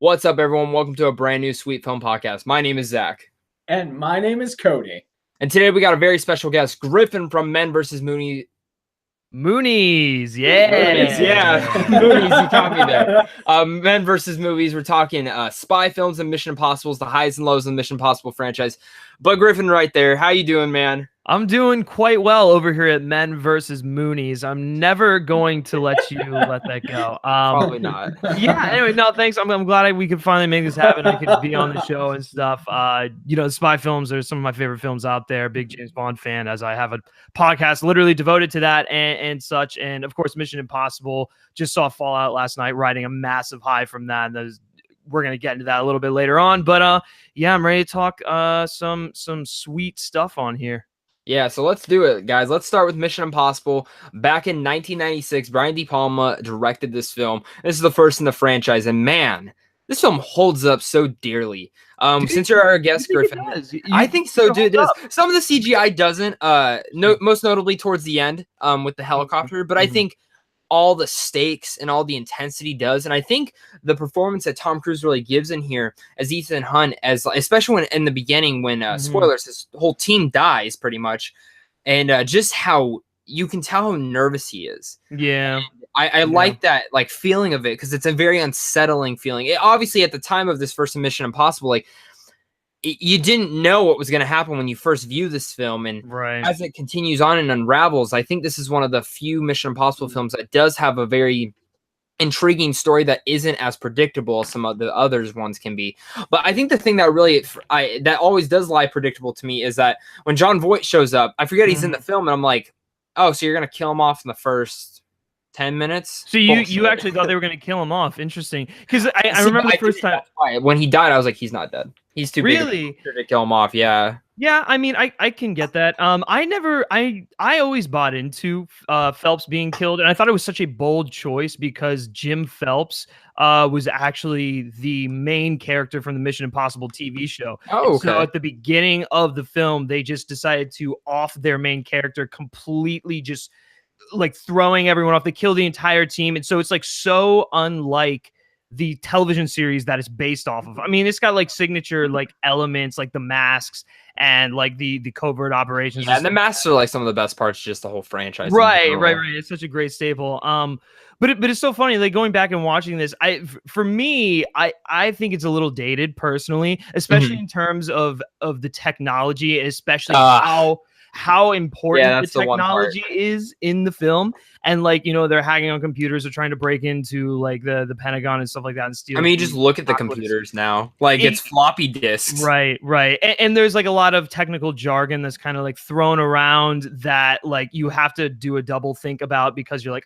What's up, everyone? Welcome to a brand new Sweet Film Podcast. My name is Zach. And my name is Cody. And today we got a very special guest, Griffin from Men vs. Moonies. Moonies, yeah. Moonies, you caught me there. Men vs. Movies. We're talking spy films and Mission Impossibles, the highs and lows of the Mission Impossible franchise. But Griffin right there, how you doing, man? I'm doing quite well over here at Men vs. Moonies. I'm never going to let you let that go. Probably not. Yeah, anyway, no, thanks. I'm glad we could finally make this happen. I could be on the show and stuff. Spy films are some of my favorite films out there. Big James Bond fan, as I have a podcast literally devoted to that and such. And, of course, Mission Impossible. Just saw Fallout last night, riding a massive high from that. We're going to get into that a little bit later on. But, yeah, I'm ready to talk some sweet stuff on here. Yeah, so let's do it, guys. Let's start with Mission Impossible. Back in 1996, Brian De Palma directed this film. This is the first in the franchise, and man, this film holds up so dearly. Since you're our guest, Griffin, I think so, dude. It does. Some of the CGI doesn't. Most notably towards the end, with the helicopter. But I think all the stakes and all the intensity does, and I think the performance that Tom Cruise really gives in here as Ethan Hunt, especially when in the beginning when spoilers, his whole team dies pretty much, and just how you can tell how nervous he is. Yeah, I like that feeling of it because it's a very unsettling feeling. Obviously, at the time of this first Mission Impossible, you didn't know what was going to happen when you first view this film, and as it continues on and unravels, I think this is one of the few Mission Impossible films that does have a very intriguing story that isn't as predictable as some of the others ones can be. But I think the thing that really that always does lie predictable to me is that when Jon Voight shows up, I forget he's in the film, and I'm like, oh, so you're going to kill him off in the first 10 minutes? So you actually thought they were going to kill him off? Interesting, because I remember the first time when he died, I was like, he's not dead. He's too big to kill him off. Yeah. Yeah, I mean, I can get that. I always bought into Phelps being killed, and I thought it was such a bold choice because Jim Phelps was actually the main character from the Mission Impossible TV show. Oh, okay. So at the beginning of the film, they just decided to off their main character completely, just throwing everyone off. They kill the entire team, and so it's so unlike the television series that it's based off of. I mean, it's got signature elements, like the masks and the covert operations. Yeah, and the masks are some of the best parts, just the whole franchise. Right. It's such a great staple. But it's so funny, going back and watching this, for me, I think it's a little dated personally, especially in terms of the technology, especially how important the technology is in the film. And they're hacking on computers, they're trying to break into the Pentagon and stuff like that and steal. I mean, you just look at the computers now, it's floppy disks. Right. And there's a lot of technical jargon that's kind of thrown around that you have to do a double think about, because you're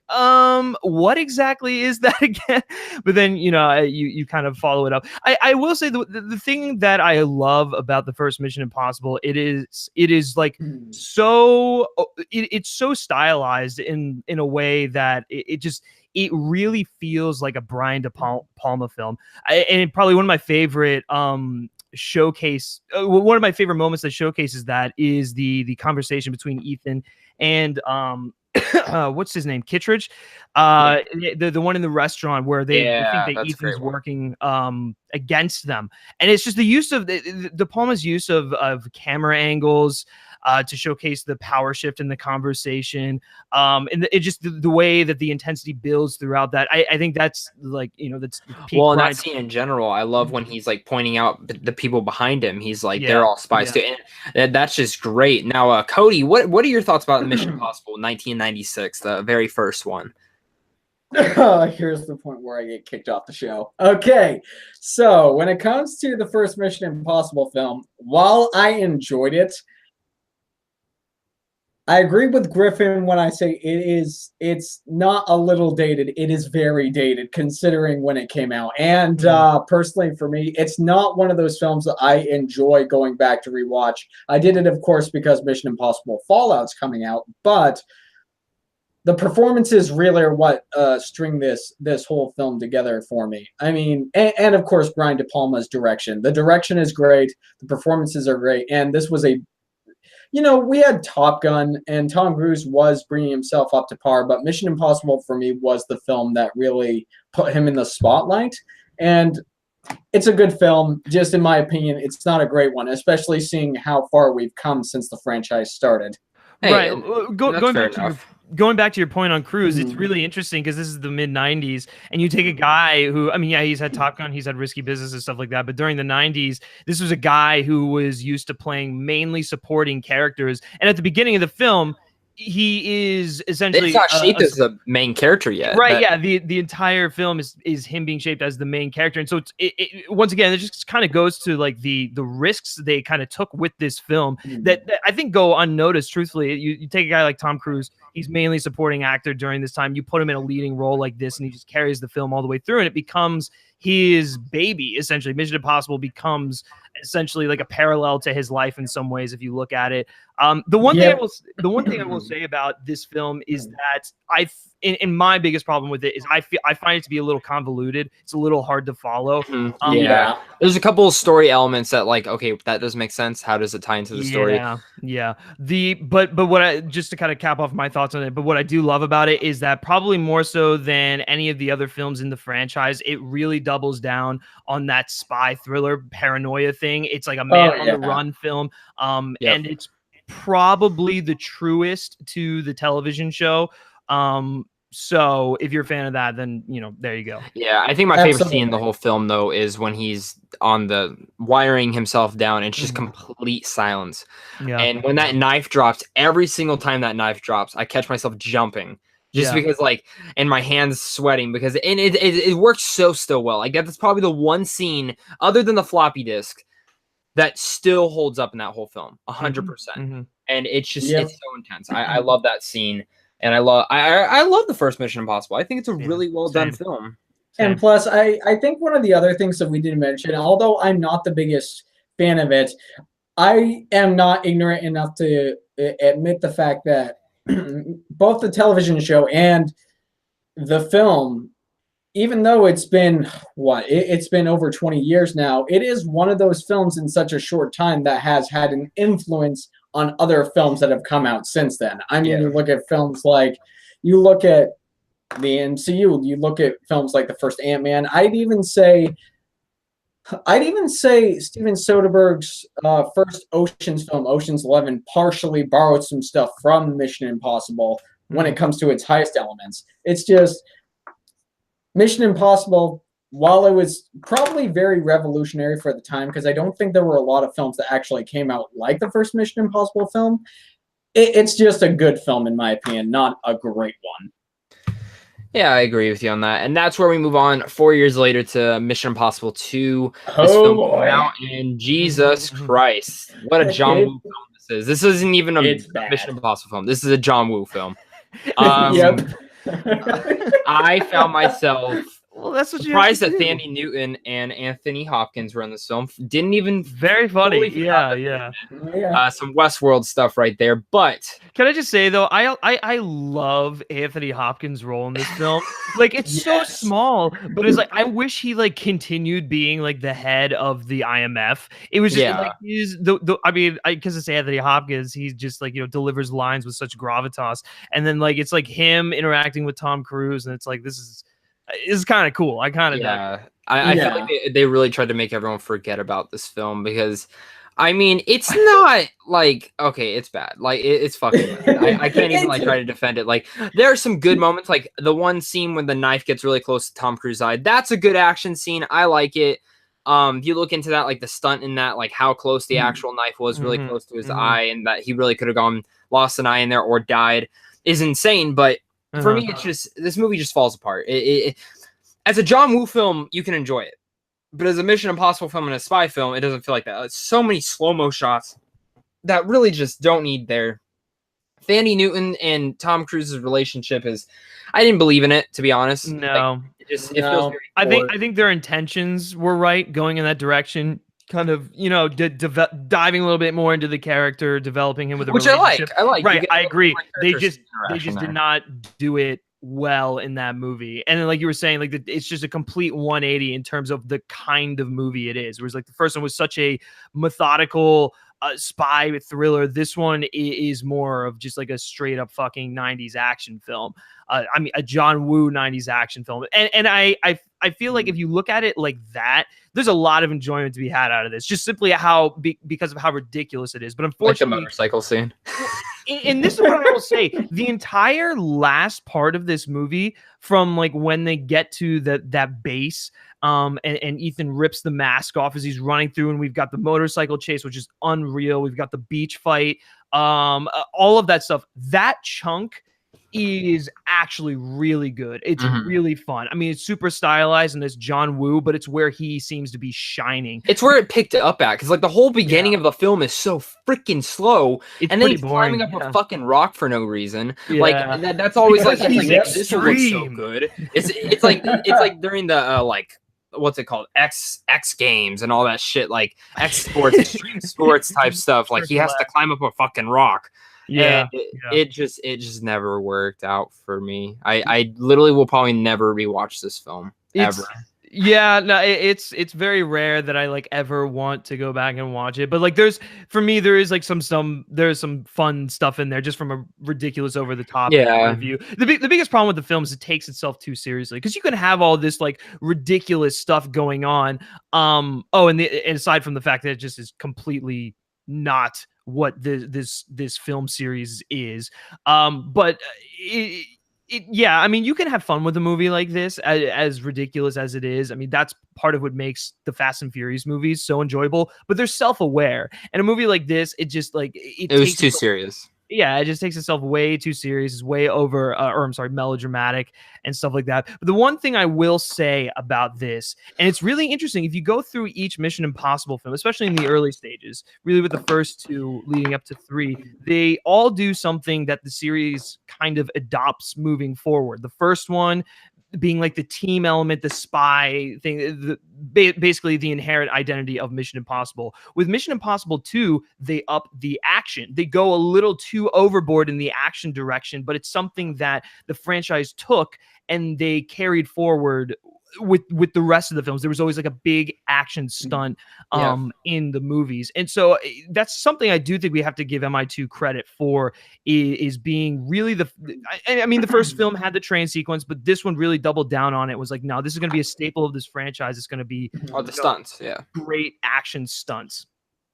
what exactly is that again? But then you kind of follow it up. I will say the thing that I love about the first Mission Impossible, it's so stylized in a way that it really feels like a Brian De Palma film. And probably one of my favorite showcase, one of my favorite moments that showcases that is the conversation between Ethan and what's his name, Kittredge, the one in the restaurant where they think that Ethan's working against them, and it's just the use of De Palma's use of camera angles to showcase the power shift in the conversation, and it just the way that the intensity builds throughout that. I think that's that's well, and that scene in general, I love when he's pointing out the people behind him. He's they're all spies too, and that's just great. Now, Cody, what are your thoughts about Mission Impossible 1996, the very first one? Here's the point where I get kicked off the show. Okay, so when it comes to the first Mission Impossible film, while I enjoyed I agree with Griffin when I say it's not a little dated. It is very dated considering when it came out. And personally for me, it's not one of those films that I enjoy going back to rewatch. I did it, of course, because Mission Impossible Fallout's coming out, but the performances really are what string this whole film together for me. I mean, and of course, Brian De Palma's direction. The direction is great. The performances are great. And this was we had Top Gun, and Tom Cruise was bringing himself up to par, but Mission Impossible for me was the film that really put him in the spotlight. And it's a good film. Just in my opinion, it's not a great one, especially seeing how far we've come since the franchise started. Hey, Right. that's Going fair back to your enough. going back to your point on Cruise, it's Mhm. really interesting because this is the mid '90s, and you take a guy who, I mean, yeah, he's had Top Gun, he's had Risky Business and stuff like that, but during the '90s, this was a guy who was used to playing mainly supporting characters, and at the beginning of the film, he is It's essentially not shaped as the main character yet. right. That- Yeah, the entire film is him being shaped as the main character, and so once again, it just kind of goes to like the risks they kind of took with this film that I think go unnoticed. Truthfully, you take a guy like Tom Cruise, he's mainly supporting actor during this time. You put him in a leading role like this, and he just carries the film all the way through, and it becomes his baby essentially. Mission Impossible becomes essentially like a parallel to his life in some ways if you look at it. The one thing I will say about this film is that in my biggest problem with it is I find it to be a little convoluted. It's a little hard to follow. Mhm. Yeah. There's a couple of story elements that like, okay, that doesn't make sense. How does it tie into the story? Yeah. But what I just to kind of cap off my thoughts on it, but what I do love about it is that probably more so than any of the other films in the franchise, it really doubles down on that spy thriller paranoia thing. It's like a man on the run film. And it's probably the truest to the television show. So if you're a fan of that, then there you go. Yeah, I think my favorite scene in the whole film though is when he's on the wiring himself down and it's just complete silence. Yeah. And when that knife drops, every single time that knife drops, I catch myself jumping. Just because like, and my hands sweating because it works so still well. Like that's probably the one scene other than the floppy disk that still holds up in that whole film 100%. And it's just it's so intense. I love that scene, and I love the first Mission Impossible. I think it's a really well done film. And plus, I think one of the other things that we didn't mention, although I'm not the biggest fan of it, I am not ignorant enough to admit the fact that both the television show and the film, even though it's been it's been over 20 years now, it is one of those films in such a short time that has had an influence on other films that have come out since then. I mean, you look at films like, you look at the MCU, you look at films like the first Ant-Man. I'd even say Steven Soderbergh's first Ocean's film, Ocean's 11, partially borrowed some stuff from Mission Impossible when it comes to its highest elements. It's just Mission Impossible, while it was probably very revolutionary for the time, because I don't think there were a lot of films that actually came out like the first Mission Impossible film, it's just a good film in my opinion, not a great one. Yeah, I agree with you on that. And that's where we move on 4 years later to Mission Impossible 2. This film came out, and Jesus Christ, what a John Woo film this is. This isn't even a Mission Impossible film. This is a John Woo film. I found myself surprised that Thandie Newton and Anthony Hopkins were in this film. Didn't even very funny. Some Westworld stuff right there. But can I just say though, I love Anthony Hopkins' role in this film. Like it's so small, but it's like I wish he like continued being like the head of the IMF. It was just like he's I mean, because it's Anthony Hopkins, he just like delivers lines with such gravitas, and then like it's like him interacting with Tom Cruise, and it's like this is kind of cool. I kind of I feel like they really tried to make everyone forget about this film because, I mean, it's not like, okay, it's bad. Like it's fucking bad. I can't even like try to defend it. Like there are some good moments, like the one scene when the knife gets really close to Tom Cruise's eye. That's a good action scene. I like it. If you look into that, like the stunt in that, like how close the actual knife was really close to his eye, and that he really could have lost an eye in there or died, is insane. But for me, it's just this movie just falls apart. As a John Woo film, you can enjoy it, but as a Mission Impossible film and a spy film, it doesn't feel like that. It's so many slow-mo shots that really just don't need there. Thandie Newton and Tom Cruise's relationship I didn't believe in it, to be honest. No, like, it feels very I think their intentions were right, going in that direction. Kind of, diving a little bit more into the character, developing him with a relationship. I like. Right, I agree. They just did not do it well in that movie. And then, like you were saying, like it's just a complete 180 in terms of the kind of movie it is. Whereas, like the first one was such a methodical, spy thriller. This one is more of just like a straight up fucking 90s action film. I mean, a John Woo 90s action film. And I feel like if you look at it like that, there's a lot of enjoyment to be had out of this, just simply because of how ridiculous it is. But Like the unfortunately, motorcycle scene. and this is what I will say: the entire last part of this movie, from like when they get to that base, and Ethan rips the mask off as he's running through, and we've got the motorcycle chase, which is unreal. We've got the beach fight, all of that stuff. That chunk is actually really good. It's really fun. I mean, it's super stylized and it's John Woo, but it's where he seems to be shining. It's where it picked up at, because like the whole beginning of the film is so freaking slow, It's and then pretty he's boring. climbing up a fucking rock for no reason. Yeah. Like that's always like, Because he's this one looks so extreme. good. It's like during the like what's it called, X Games and all that shit, like X Sports, extreme sports type stuff. Like he has to climb up a fucking rock. Yeah. And it just never worked out for me. I literally will probably never rewatch this film ever. Yeah, no, it's very rare that I like ever want to go back and watch it. But like, there is like there's some fun stuff in there just from a ridiculous, over the top point of view. The biggest problem with the film is it takes itself too seriously, because you can have all this like ridiculous stuff going on. And aside from the fact that it just is completely not what this film series is, but yeah, I mean, you can have fun with a movie like this, as ridiculous as it is. I mean, that's part of what makes the Fast and Furious movies so enjoyable, but they're self-aware. And a movie like this, it just like it was too serious. Yeah, it just takes itself way too serious. It's way over, melodramatic and stuff like that. But the one thing I will say about this, and it's really interesting, if you go through each Mission Impossible film, especially in the early stages, really with the first two leading up to 3, they all do something that the series kind of adopts moving forward. The first one being like the team element, the spy thing, basically the inherent identity of Mission Impossible. With Mission Impossible 2, they up the action. They go a little too overboard in the action direction, but it's something that the franchise took and they carried forward with the rest of the films. There was always like a big action stunt in the movies. And so that's something I do think we have to give MI2 credit for, is being really I mean, the first film had the train sequence, but this one really doubled down on it. Was like, no, this is going to be a staple of this franchise. It's going to be the stunts. Great action stunts.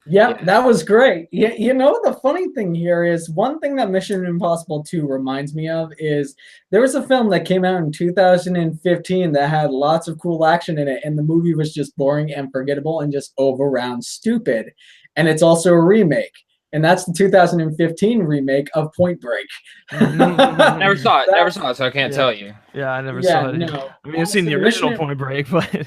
Yeah, that was great. Yeah, you know, the funny thing here is, one thing that Mission Impossible 2 reminds me of is there was a film that came out in 2015 that had lots of cool action in it, and the movie was just boring and forgettable and just overround stupid. And it's also a remake. And that's the 2015 remake of Point Break. Never saw it, so I can't tell you. Yeah, I never saw it. No. I mean, I've seen the original Point Break, but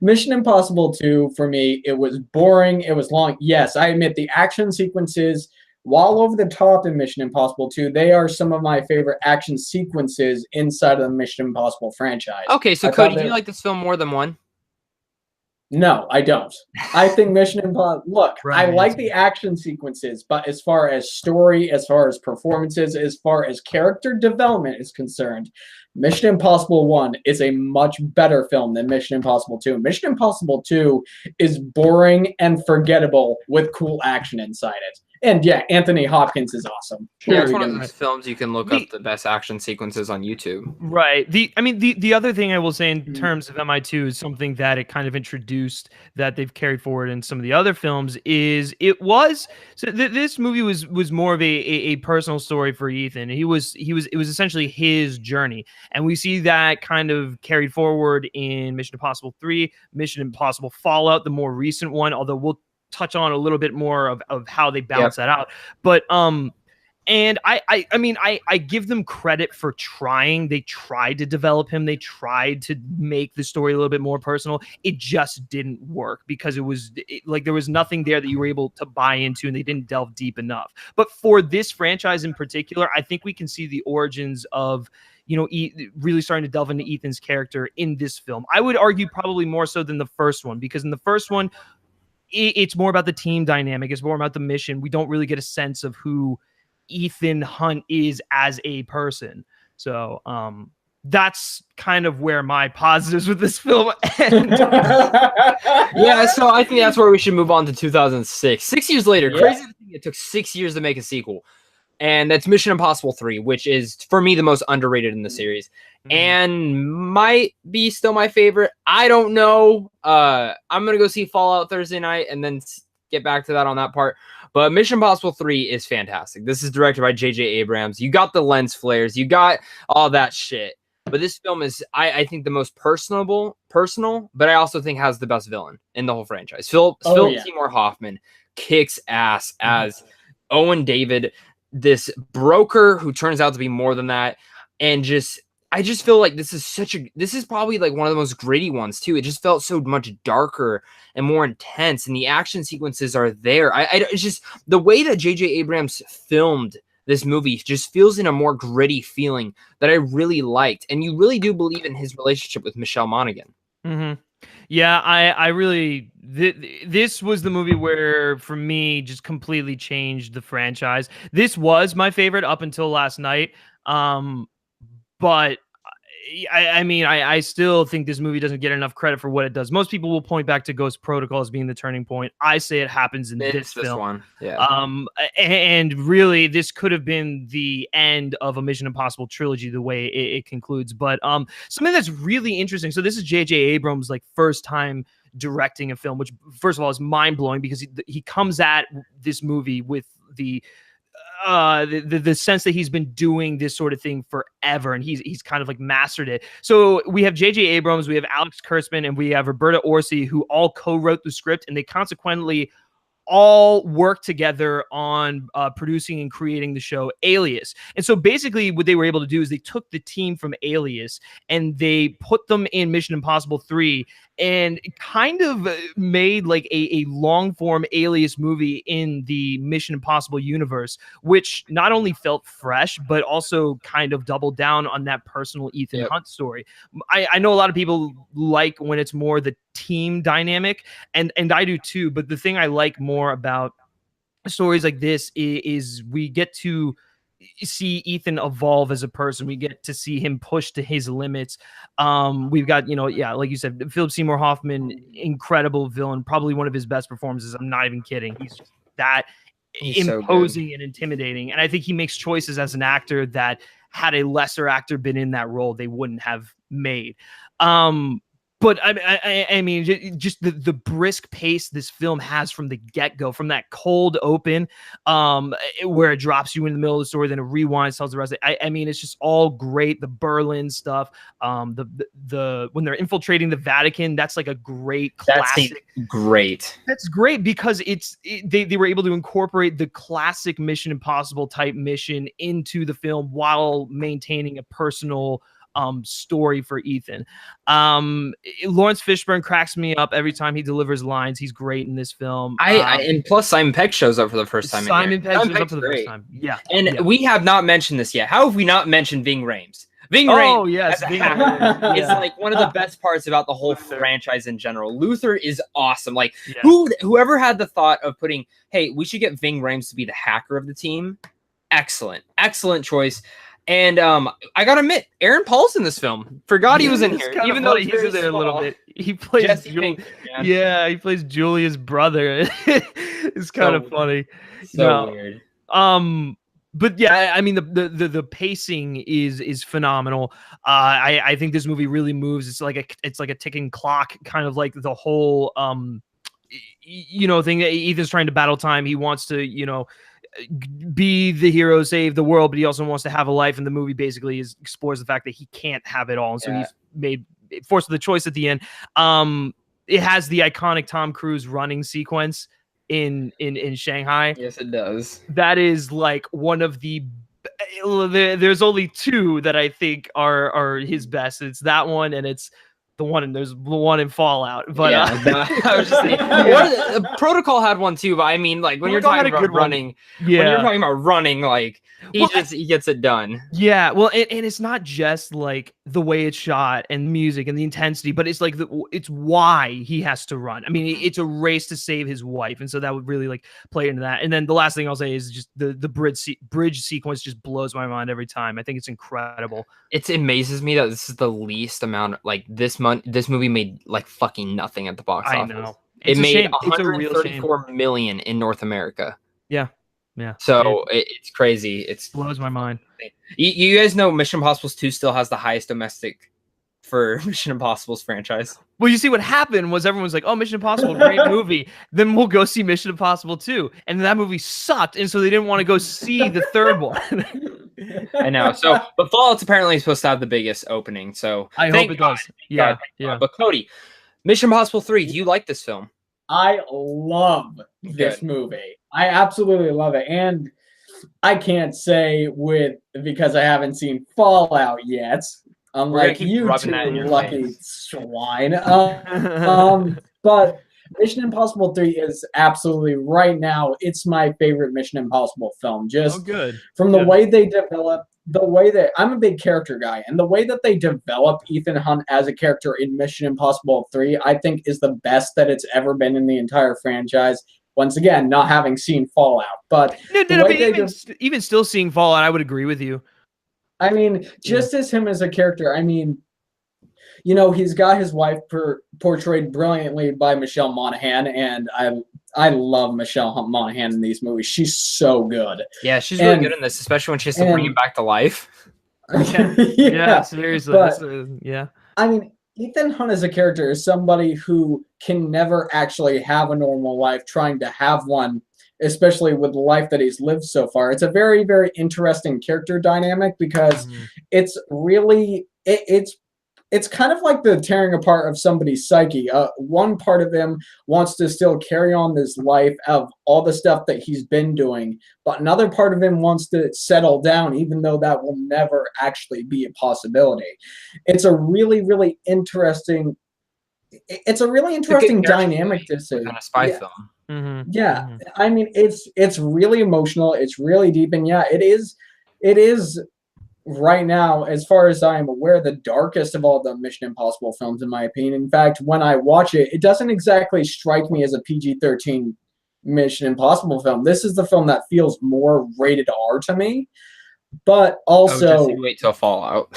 Mission Impossible 2, for me, it was boring. It was long. Yes, I admit the action sequences, while over the top in Mission Impossible 2, they are some of my favorite action sequences inside of the Mission Impossible franchise. Okay, so Cody, do you like this film more than one? No, I don't. I think Mission Impossible... Look, Right. I like the action sequences, but as far as story, as far as performances, as far as character development is concerned, Mission Impossible 1 is a much better film than Mission Impossible 2. Mission Impossible 2 is boring and forgettable with cool action inside it. And yeah, Anthony Hopkins is awesome. Yeah, it's one of those films you can look up the best action sequences on YouTube. Right. The other thing I will say in terms of MI2 is something that it kind of introduced that they've carried forward in some of the other films is this movie was more of a personal story for Ethan. It was essentially his journey. And we see that kind of carried forward in Mission Impossible 3, Mission Impossible Fallout, the more recent one, although we'll touch on a little bit more of how they balance that out. But and I give them credit for trying. They tried to develop him. They tried to make the story a little bit more personal. It just didn't work because like there was nothing there that you were able to buy into, and they didn't delve deep enough. But for this franchise in particular, I think we can see the origins of, you know, really starting to delve into Ethan's character in this film. I would argue probably more so than the first one, because in the first one, it's more about the team dynamic. It's more about the mission. We don't really get a sense of who Ethan Hunt is as a person. So, that's kind of where my positives with this film end. Yeah, so I think that's where we should move on to 2006. 6 years later, Yeah. crazy to think it took 6 years to make a sequel. And that's Mission Impossible 3, which is, for me, the most underrated in the series. And might be still my favorite. I don't know. I'm going to go see Fallout Thursday night and then get back to that on that part. But Mission Impossible 3 is fantastic. This is directed by J.J. Abrams. You got the lens flares. You got all that shit. But this film is, I think, the most personal, but I also think has the best villain in the whole franchise. Philip Seymour Hoffman kicks ass as Owen David, this broker who turns out to be more than that. And I just feel like this is probably like one of the most gritty ones too. It just felt so much darker and more intense, and the action sequences are there. It's just the way that J.J. Abrams filmed this movie just feels in a more gritty feeling that I really liked. And you really do believe in his relationship with Michelle Monaghan. Yeah, I really, this was the movie where, for me, just completely changed the franchise. This was my favorite up until last night. But I mean, I still think this movie doesn't get enough credit for what it does. Most people will point back to Ghost Protocol as being the turning point. I say it happens in this film. One. Yeah. And really, this could have been the end of a Mission Impossible trilogy, the way it concludes. But something that's really interesting. So this is J.J. Abrams' like first time directing a film, which first of all is mind blowing because he comes at this movie with the sense that he's been doing this sort of thing forever, and he's kind of like mastered it. So we have J.J. Abrams, we have Alex Kurtzman, and we have Roberta Orci, who all co-wrote the script, and they consequently all work together on producing and creating the show Alias. And so basically what they were able to do is they took the team from Alias and they put them in Mission Impossible 3 and kind of made like a long form Alias movie in the Mission Impossible universe, which not only felt fresh, but also kind of doubled down on that personal Ethan Hunt story. I know a lot of people like when it's more the team dynamic, and I do too. But the thing I like more about stories like this is we get to see Ethan evolve as a person. We get to see him push to his limits. We've got, like you said, Philip Seymour Hoffman, incredible villain, probably one of his best performances. I'm not even kidding. He's just that imposing and intimidating. And I think he makes choices as an actor that had a lesser actor been in that role, they wouldn't have made. But I mean, just the brisk pace this film has from the get-go, from that cold open, where it drops you in the middle of the story, then it rewinds, tells the rest of it. I mean, it's just all great. The Berlin stuff, the when they're infiltrating the Vatican, that's like a great classic. That's great because they were able to incorporate the classic Mission Impossible type mission into the film while maintaining a personal story for Ethan. Lawrence Fishburne cracks me up every time he delivers lines. He's great in this film. And plus Simon Pegg shows up for the first time. Simon Pegg shows up for the first time. Yeah. And we have not mentioned this yet. How have we not mentioned Ving Rhames? Ving Rhames is like one of the best parts about the whole franchise in general. Luther is awesome. Like whoever had the thought of putting, hey, we should get Ving Rhames to be the hacker of the team. Excellent choice. And I gotta admit, Aaron Paul's in this film. Forgot he was in here, even though he's in there a little bit. He plays he plays Julia's brother. It's kind of funny. Weird. But yeah, I mean the pacing is phenomenal. I think this movie really moves. It's like a ticking clock, kind of like the whole thing that Ethan's trying to battle time. He wants to be the hero, save the world, but he also wants to have a life. And the movie basically explores the fact that he can't have it all, and so he's forced with the choice at the end. It has the iconic Tom Cruise running sequence in Shanghai. Yes, it does. That is like one of the. There's only two that I think are his best. It's that one, and it's there's one in Fallout. But yeah, I was just saying, Protocol had one too. But I mean, like when you're Protocol had talking a about good one. running, when you're talking about running, like he gets it done. Yeah, well, and it's not just like the way it's shot and music and the intensity, but it's like it's why he has to run. I mean, it's a race to save his wife, and so that would really like play into that. And then the last thing I'll say is just the bridge sequence just blows my mind every time. I think it's incredible. It amazes me that this is the least amount. Like this movie made like fucking nothing at the box office. I know. It made It's a real shame. 134 million in North America. Yeah. So it's crazy. It blows my mind. You guys know Mission Impossible 2 still has the highest domestic for Mission Impossible's franchise. Well, you see what happened was everyone was like, "Oh, Mission Impossible, great movie." Then we'll go see Mission Impossible 2, and that movie sucked, and so they didn't want to go see the third one. I know. So, but Fallout's apparently supposed to have the biggest opening. So I hope it does. Yeah. But Cody, Mission Impossible 3, do you like this film? I love this movie. I absolutely love it. And I can't say because I haven't seen Fallout yet. Unlike you two lucky swine. But Mission Impossible 3 is absolutely right now. It's my favorite Mission Impossible film. Just good. From the way they develop, I'm a big character guy, and the way that they develop Ethan Hunt as a character in Mission Impossible 3, I think is the best that it's ever been in the entire franchise. Once again, not having seen Fallout, but even still seeing Fallout, I would agree with you. I mean, just as him as a character, I mean, you know, he's got his wife portrayed brilliantly by Michelle Monaghan, and I love Michelle Monaghan in these movies. She's so good. Yeah, she's really good in this, especially when she has to bring him back to life. Yeah, seriously. But, yeah. I mean, Ethan Hunt as a character is somebody who can never actually have a normal life, trying to have one, especially with the life that he's lived so far. It's a very, very interesting character dynamic because it's really it's kind of like the tearing apart of somebody's psyche. One part of him wants to still carry on this life of all the stuff that he's been doing, but another part of him wants to settle down, even though that will never actually be a possibility. It's a really, really interesting. It's a really interesting dynamic to see. On a spy film. Yeah, I mean, it's really emotional. It's really deep, and yeah, it is. Right now, as far as I am aware, the darkest of all the Mission Impossible films, in my opinion. In fact, when I watch it, it doesn't exactly strike me as a PG-13 Mission Impossible film. This is the film that feels more rated R to me. But also, wait till Fallout.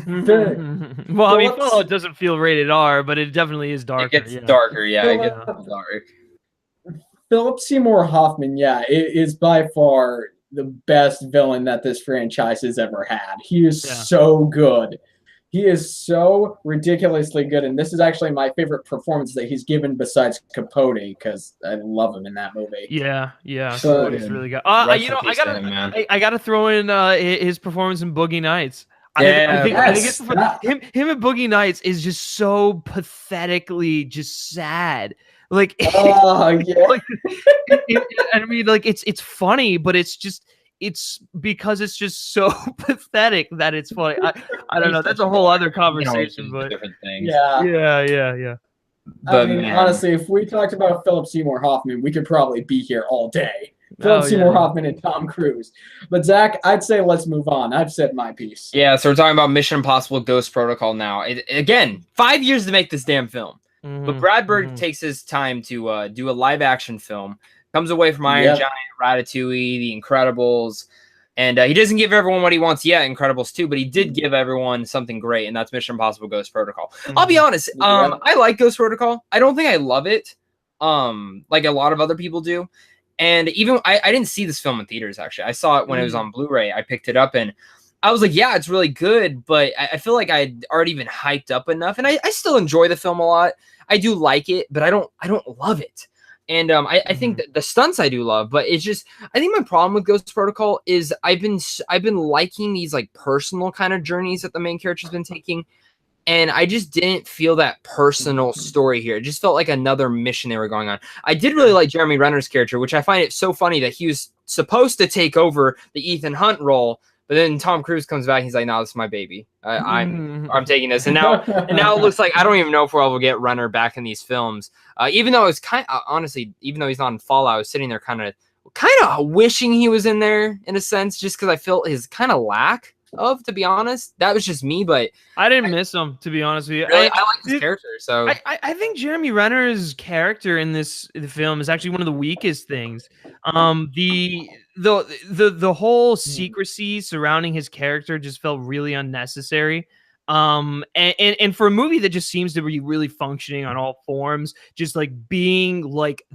Well, I mean, Fallout doesn't feel rated R, but it definitely is darker. It gets darker, yeah. It gets dark. Philip Seymour Hoffman, it is by far the best villain that this franchise has ever had. He is so good. He is so ridiculously good, and this is actually my favorite performance that he's given besides Capote, because I love him in that movie. Yeah. So Capote's really good. You know, I gotta throw in his performance in Boogie Nights. I think it's him and Boogie Nights is just so pathetically just sad. Like, I mean, like it's funny, but it's because it's just so pathetic that it's funny. I don't know. That's a whole other conversation, but different things. Yeah. But I mean, honestly, if we talked about Philip Seymour Hoffman, we could probably be here all day. Philip Seymour Hoffman and Tom Cruise. But Zach, I'd say let's move on. I've said my piece. Yeah, so we're talking about Mission Impossible Ghost Protocol now. Again, 5 years to make this damn film. But Brad Bird takes his time to do a live action film. Comes away from Iron Giant, Ratatouille, The Incredibles, and he doesn't give everyone what he wants yet, Incredibles 2, but he did give everyone something great, and that's Mission Impossible Ghost Protocol. I'll be honest, I like Ghost Protocol. I don't think I love it, like a lot of other people do. And even I didn't see this film in theaters, actually. I saw it when it was on Blu-ray. I picked it up, and I was like, yeah, it's really good, but I feel like I'd already been hyped up enough, and I still enjoy the film a lot. I do like it, but I don't love it. And I think that the stunts I do love, but it's just, I think my problem with Ghost Protocol is I've been liking these like personal kind of journeys that the main character's been taking, and I just didn't feel that personal story here. It just felt like another mission they were going on. I did really like Jeremy Renner's character, which I find it so funny that he was supposed to take over the Ethan Hunt role, But then Tom Cruise comes back. He's like, "No, this is my baby. Mhm. I'm taking this." And now it looks like I don't even know if we'll ever get Renner back in these films. Even though it's kind of honestly, even though he's not in Fallout, I was sitting there kind of wishing he was in there in a sense, just because I felt his kind of lack of, to be honest. That was just me, but I didn't miss him, to be honest with you. really, I like his character. So I think Jeremy Renner's character in the film is actually one of the weakest things. The whole secrecy surrounding his character just felt really unnecessary. And for a movie that just seems to be really functioning on all forms, just like being like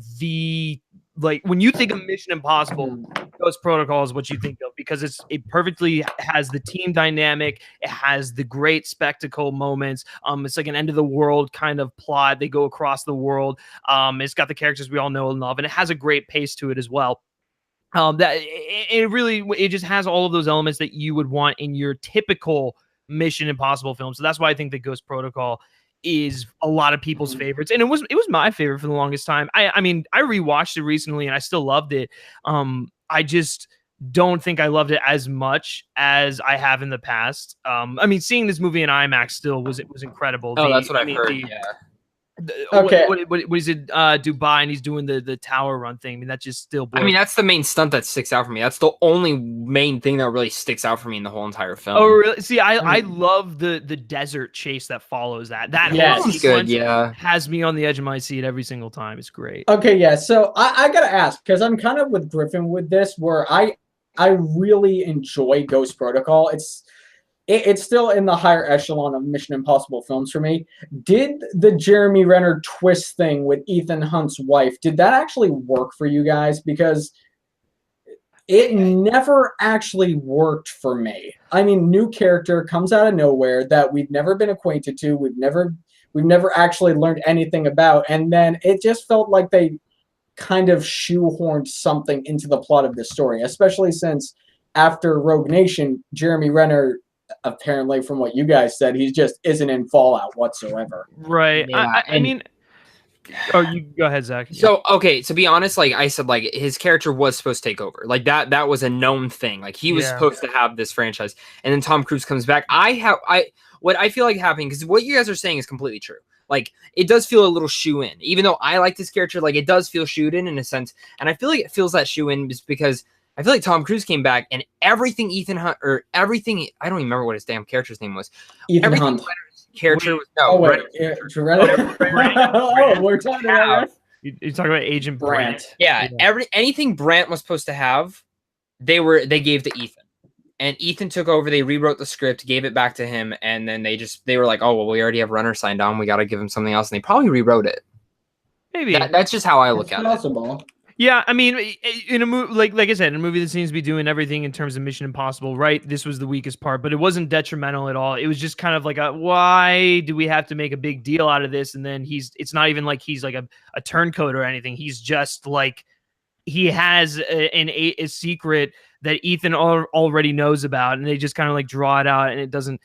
when you think of Mission Impossible, Ghost Protocol is what you think of, because it perfectly has the team dynamic. It has the great spectacle moments. It's like an end of the world kind of plot. They go across the world. It's got the characters we all know and love, and it has a great pace to it as well. It just has all of those elements that you would want in your typical Mission Impossible film. So that's why I think the Ghost Protocol is a lot of people's favorites, and it was my favorite for the longest time. I mean, I rewatched it recently and I still loved it. I just don't think I loved it as much as I have in the past. I mean, seeing this movie in IMAX still was incredible. That's what I've heard. Yeah. Okay. What is it? Dubai, and he's doing the tower run thing. I mean, that just still blows. I mean, that's the main stunt that sticks out for me. That's the only main thing that really sticks out for me in the whole entire film. Oh, really? See, I love the desert chase that follows that. That whole good. Yeah, has me on the edge of my seat every single time. It's great. Okay, yeah. So I gotta ask, because I'm kind of with Griffin with this, where I really enjoy Ghost Protocol. It's still in the higher echelon of Mission Impossible films for me. Did the Jeremy Renner twist thing with Ethan Hunt's wife, did that actually work for you guys? Because it never actually worked for me. I mean, new character comes out of nowhere that we've never been acquainted to. We've never actually learned anything about. And then it just felt like they kind of shoehorned something into the plot of the story, especially since after Rogue Nation, Jeremy Renner, apparently from what you guys said, he just isn't in Fallout whatsoever. Right. Yeah, I mean, oh, you go ahead, Zach. So, okay, to be honest, like I said, like his character was supposed to take over. Like that was a known thing. Like he was supposed to have this franchise. And then Tom Cruise comes back. What I feel like happening, because what you guys are saying is completely true. Like it does feel a little shoe in. Even though I like this character, like it does feel shoe in a sense. And I feel like it feels that shoe in just because I feel like Tom Cruise came back and everything I don't even remember what his damn character's name was. Ethan Hunt. Character was we're talking about you're talking about Agent Brandt. Yeah, anything Brandt was supposed to have, they gave to Ethan. And Ethan took over, they rewrote the script, gave it back to him, and then they were like, "Oh, well, we already have Renner signed on, we got to give him something else." And they probably rewrote it. Maybe. That's just how I look at it. Yeah, I mean, in a movie like I said, in a movie that seems to be doing everything in terms of Mission Impossible, right? This was the weakest part, but it wasn't detrimental at all. It was just kind of like why do we have to make a big deal out of this? And then it's not even like he's like a turncoat or anything. He's just like he has a secret that Ethan already knows about, and they just kind of like draw it out, and it doesn't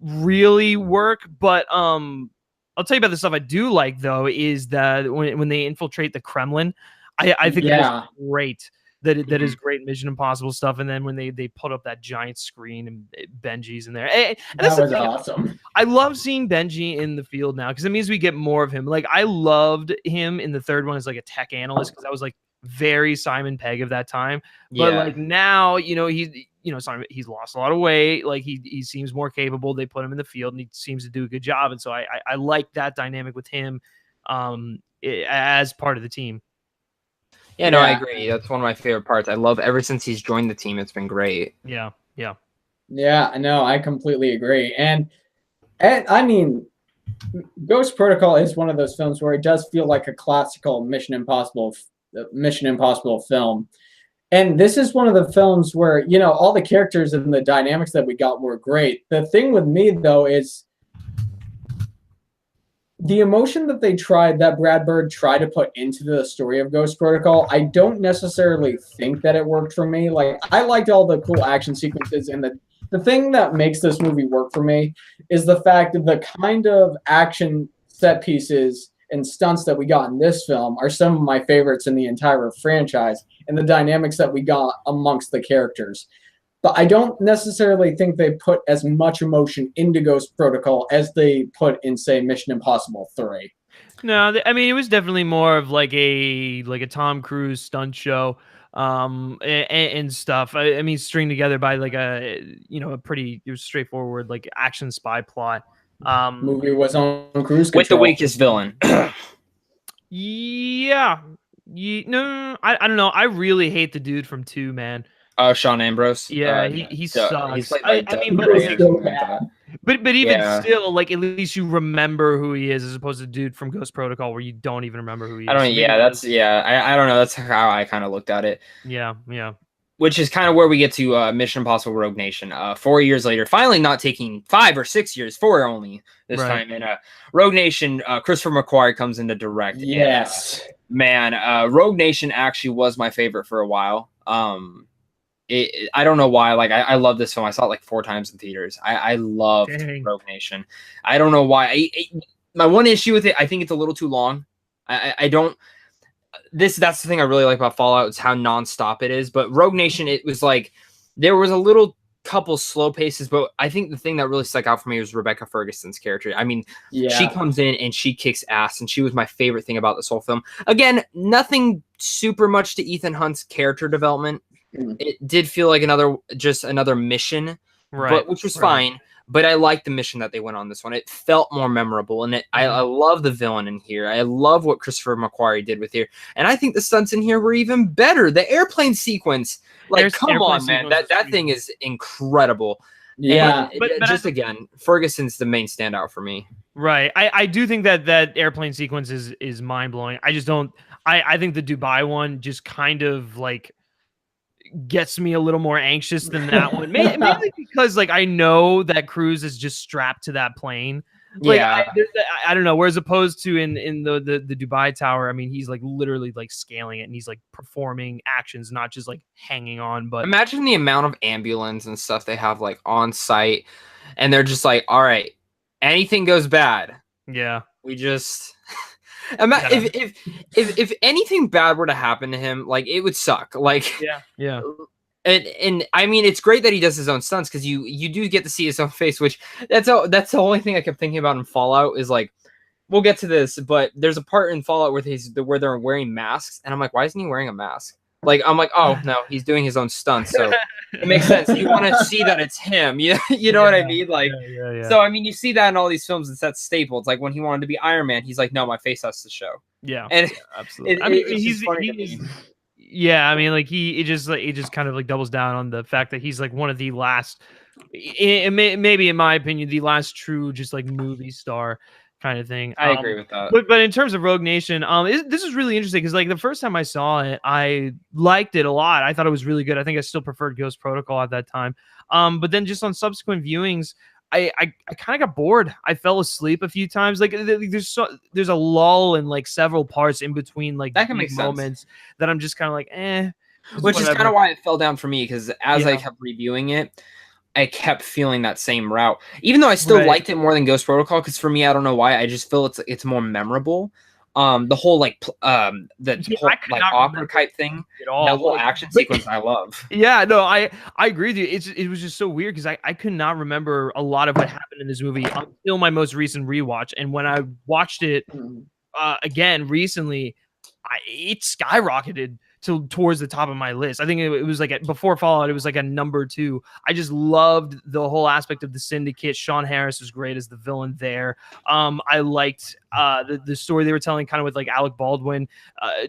really work. But I'll tell you about the stuff I do like though is that when they infiltrate the Kremlin. I think that is great. That is great Mission Impossible stuff. And then when they put up that giant screen and Benji's in there, and that was awesome. I love seeing Benji in the field now because it means we get more of him. Like I loved him in the third one as like a tech analyst because I was like very Simon Pegg of that time. But like now, Simon, he's lost a lot of weight. Like he seems more capable. They put him in the field and he seems to do a good job. And so I like that dynamic with him as part of the team. Yeah, no, I agree. That's one of my favorite parts. I love ever since he's joined the team, it's been great. Yeah. No, I completely agree. And I mean, Ghost Protocol is one of those films where it does feel like a classical Mission Impossible film. And this is one of the films where, all the characters and the dynamics that we got were great. The thing with me, though, is the emotion that Brad Bird tried to put into the story of Ghost Protocol, I don't necessarily think that it worked for me. Like, I liked all the cool action sequences, and the thing that makes this movie work for me is the fact that the kind of action set pieces and stunts that we got in this film are some of my favorites in the entire franchise, and the dynamics that we got amongst the characters. but I don't necessarily think they put as much emotion into Ghost Protocol as they put in, say, Mission Impossible 3. No, I mean, it was definitely more of like a Tom Cruise stunt show, and stuff. I mean, stringed together by like a a pretty straightforward like action spy plot. Movie was on cruise control. With the weakest villain. Yeah. No, I don't know. I really hate the dude from 2, man. Sean Ambrose. Yeah, he sucks. He's played by I mean, Doug but, Bradley or something like that. but even Yeah. still, like at least you remember who he is, as opposed to dude from Ghost Protocol where you don't even remember who he is. I don't. Yeah, I don't know. That's how I kind of looked at it. Yeah. Which is kind of where we get to Mission Impossible: Rogue Nation. 4 years later, finally not taking 5 or 6 years, 4 only this time. And Rogue Nation, Christopher McQuarrie comes in to direct. Yes, and, man, Rogue Nation actually was my favorite for a while. I don't know why. Like I love this film. I saw it like 4 times in theaters. I loved Rogue Nation. I don't know why. My one issue with it, I think it's a little too long. I don't. That's the thing I really like about Fallout is how nonstop it is. But Rogue Nation, it was like there was a little couple slow paces, but I think the thing that really stuck out for me was Rebecca Ferguson's character. I mean, she comes in and she kicks ass, and she was my favorite thing about this whole film. Again, nothing super much to Ethan Hunt's character development. It did feel like another mission, right? Which was fine. But I liked the mission that they went on this one. It felt more memorable, and I love the villain in here. I love what Christopher McQuarrie did with here, and I think the stunts in here were even better. The airplane sequence, like, come on, man, that thing is incredible. Yeah, but just again, Ferguson's the main standout for me. Right. I do think that airplane sequence is mind blowing. I just don't. I think the Dubai one just kind of like gets me a little more anxious than that one. Mainly because like I know that Cruise is just strapped to that plane. Like, yeah, I don't know. Whereas opposed to in the Dubai Tower, I mean, he's like literally like scaling it, and he's like performing actions, not just like hanging on. But imagine the amount of ambulance and stuff they have like on site, and they're just like, all right, anything goes bad, yeah, we just. If anything bad were to happen to him, like it would suck. Like yeah. And I mean, it's great that he does his own stunts because you do get to see his own face, which that's the only thing I kept thinking about in Fallout is like, we'll get to this, but there's a part in Fallout where they're wearing masks, and I'm like, why isn't he wearing a mask? Like I'm like, oh no, he's doing his own stunts, so it makes sense. You want to see that it's him, you know what I mean? Like, so I mean, you see that in all these films. It's that staple. It's like when he wanted to be Iron Man, he's like, no, my face has to show. Yeah, and absolutely. I mean, yeah, I mean, like it just kind of like doubles down on the fact that he's like one of the last, maybe in my opinion, the last true just like movie star kind of thing. I agree with that. But in terms of Rogue Nation, this is really interesting because like the first time I saw it, I liked it a lot. I thought it was really good. I think I still preferred Ghost Protocol at that time. But then just on subsequent viewings, I kind of got bored. I fell asleep a few times. Like there's a lull in like several parts in between like that can make moments sense. That I'm just kind of like which is kind of why it fell down for me because as I kept reviewing it, I kept feeling that same route, even though I still liked it more than Ghost Protocol. Because for me, I don't know why, I just feel it's more memorable. The whole like like opera type thing, that whole action sequence, I love. Yeah, no, I agree with you. It was just so weird because I could not remember a lot of what happened in this movie until my most recent rewatch, and when I watched it again recently, it skyrocketed towards the top of my list. I think it was like before Fallout, it was like a number 2. I just loved the whole aspect of the Syndicate. Sean Harris was great as the villain there. I liked the story they were telling, kind of with like Alec Baldwin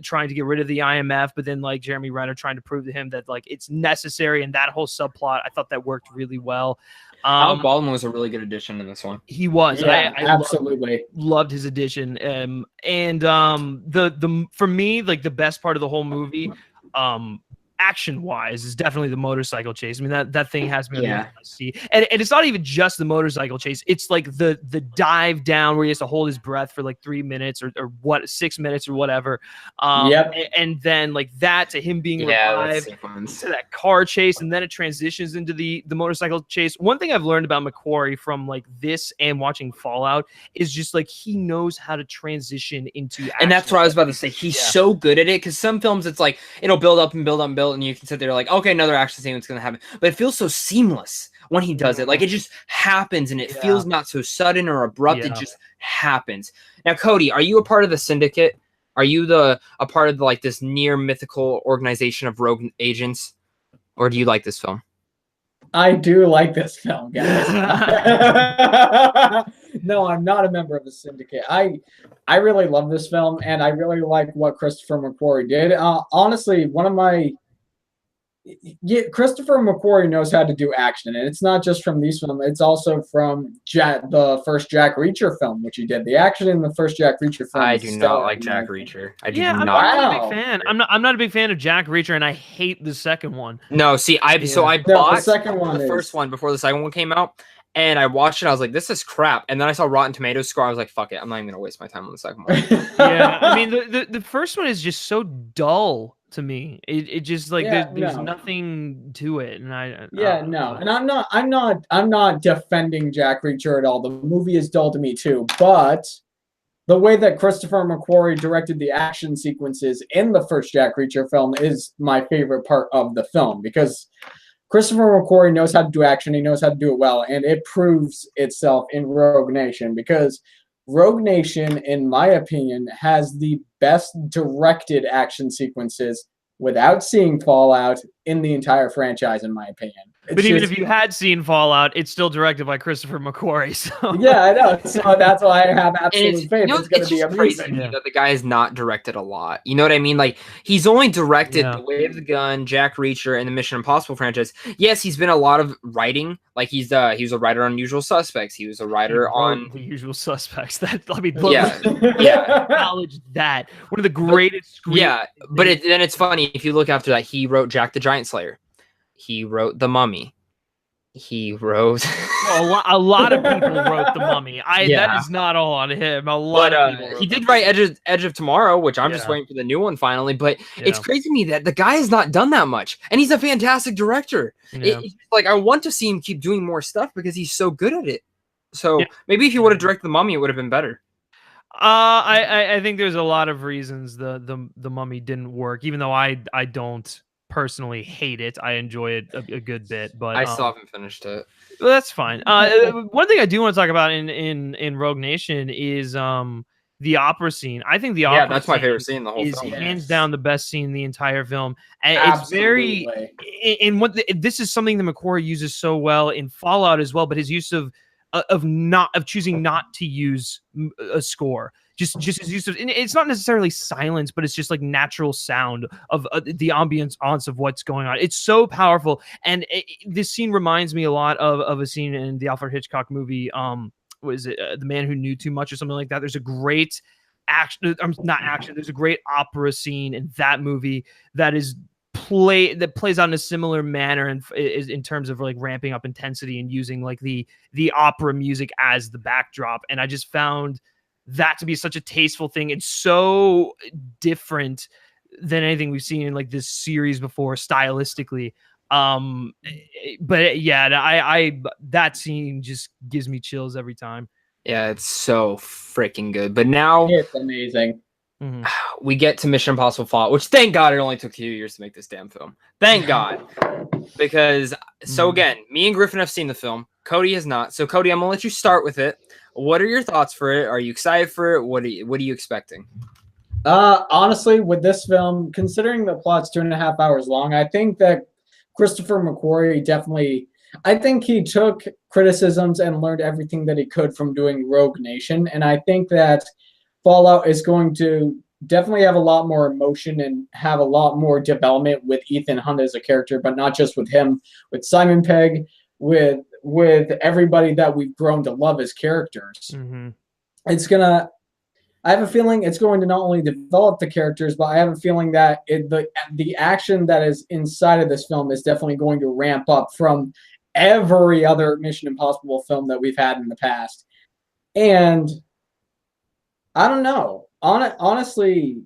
trying to get rid of the IMF, but then like Jeremy Renner trying to prove to him that like it's necessary, and that whole subplot, I thought that worked really well. Alec Baldwin was a really good addition in this one. He was. Yeah, I absolutely loved his addition. And the for me, like the best part of the whole movie, action wise, is definitely the motorcycle chase. I mean, that thing has me really see. And it's not even just the motorcycle chase. It's like the dive down where he has to hold his breath for like 3 minutes or 6 minutes or whatever. And then like that to him being revived to that car chase, and then it transitions into the motorcycle chase. One thing I've learned about McQuarrie from like this and watching Fallout is just like he knows how to transition into action. And that's what I was about to say. He's so good at it, because some films it's like it'll build up and build up and build, and you can sit there like, okay, another action scene, what's gonna happen? But it feels so seamless when he does it. Like it just happens, and it feels not so sudden or abrupt. It just happens. Now, Cody, are you a part of the Syndicate? Are you a part of like this near mythical organization of rogue agents, or do you like this film? I do like this film, guys. No, I'm not a member of the Syndicate. I really love this film, and I really like what Christopher McQuarrie did. Honestly, Christopher McQuarrie knows how to do action, and it's not just from these films. It's also from the first Jack Reacher film, which he did. The action in the first Jack Reacher film. I do not like Jack Reacher. I do not. I'm not a big fan. I'm not a big fan of Jack Reacher, and I hate the second one. No, see, I bought the second one, the first one before the second one came out, and I watched it. I was like, this is crap. And then I saw Rotten Tomatoes score. I was like, fuck it. I'm not even gonna waste my time on the second one. Yeah, I mean, the first one is just so dull to me. It just like there's nothing to it, and and I'm not defending Jack Reacher at all. The movie is dull to me too, but the way that Christopher McQuarrie directed the action sequences in the first Jack Reacher film is my favorite part of the film, because Christopher McQuarrie knows how to do action. He knows how to do it well, and it proves itself in Rogue Nation, because Rogue Nation, in my opinion, has the best directed action sequences without seeing Fallout in the entire franchise, in my opinion. But even if you had seen Fallout, it's still directed by Christopher McQuarrie. So yeah, I know. So that's why I have absolute faith. It's going to be amazing. That the guy has not directed a lot. You know what I mean? Like, he's only directed The Way of the Gun, Jack Reacher, and the Mission Impossible franchise. Yes, he's been a lot of writing. Like, he was a writer on Usual Suspects. He was a writer on The Usual Suspects. That I mean, acknowledge that one of the greatest. But then it's funny if you look after that. He wrote Jack the Giant Slayer. He wrote The Mummy. He wrote a lot of people wrote The Mummy. That is not all on him. A lot of people he did write Edge of Tomorrow, which I'm just waiting for the new one finally. But it's crazy to me that the guy has not done that much, and he's a fantastic director. It's like I want to see him keep doing more stuff because he's so good at it. So maybe if he would have directed The Mummy, it would have been better. I think there's a lot of reasons the Mummy didn't work, even though I don't personally hate it. I enjoy it a good bit, but I still haven't finished it. Well, that's fine. One thing I do want to talk about in Rogue Nation is the opera scene. I think the opera that's my favorite scene in the whole film. Hands down the best scene in the entire film. And it's very this is something that McQuarrie uses so well in Fallout as well, but his use of choosing not to use a score. Just his use of, and it's not necessarily silence, but it's just like natural sound of the ambience of what's going on. It's so powerful, and this scene reminds me a lot of a scene in the Alfred Hitchcock movie. What is it? The Man Who Knew Too Much, or something like that. There's a great There's a great opera scene in that movie that plays out in a similar manner and is in terms of like ramping up intensity and using like the opera music as the backdrop. And I just found that to be such a tasteful thing. It's so different than anything we've seen in like this series before stylistically. But yeah, I that scene just gives me chills every time. Yeah, it's so freaking good. But now it's amazing. We get to Mission Impossible Fallout, which thank God it only took 2 years to make this damn film. Thank God. Because again, me and Griffin have seen the film. Cody has not. So Cody, I'm gonna let you start with it. What are your thoughts for it? Are you excited for it? What are you expecting? Honestly, with this film, considering the plot's 2.5 hours long, I think that Christopher McQuarrie I think he took criticisms and learned everything that he could from doing Rogue Nation. And I think that Fallout is going to definitely have a lot more emotion and have a lot more development with Ethan Hunt as a character, but not just with him, with Simon Pegg, with everybody that we've grown to love as characters. I have a feeling it's going to not only develop the characters, but I have a feeling that the action that is inside of this film is definitely going to ramp up from every other Mission Impossible film that we've had in the past. And I don't know. Honestly,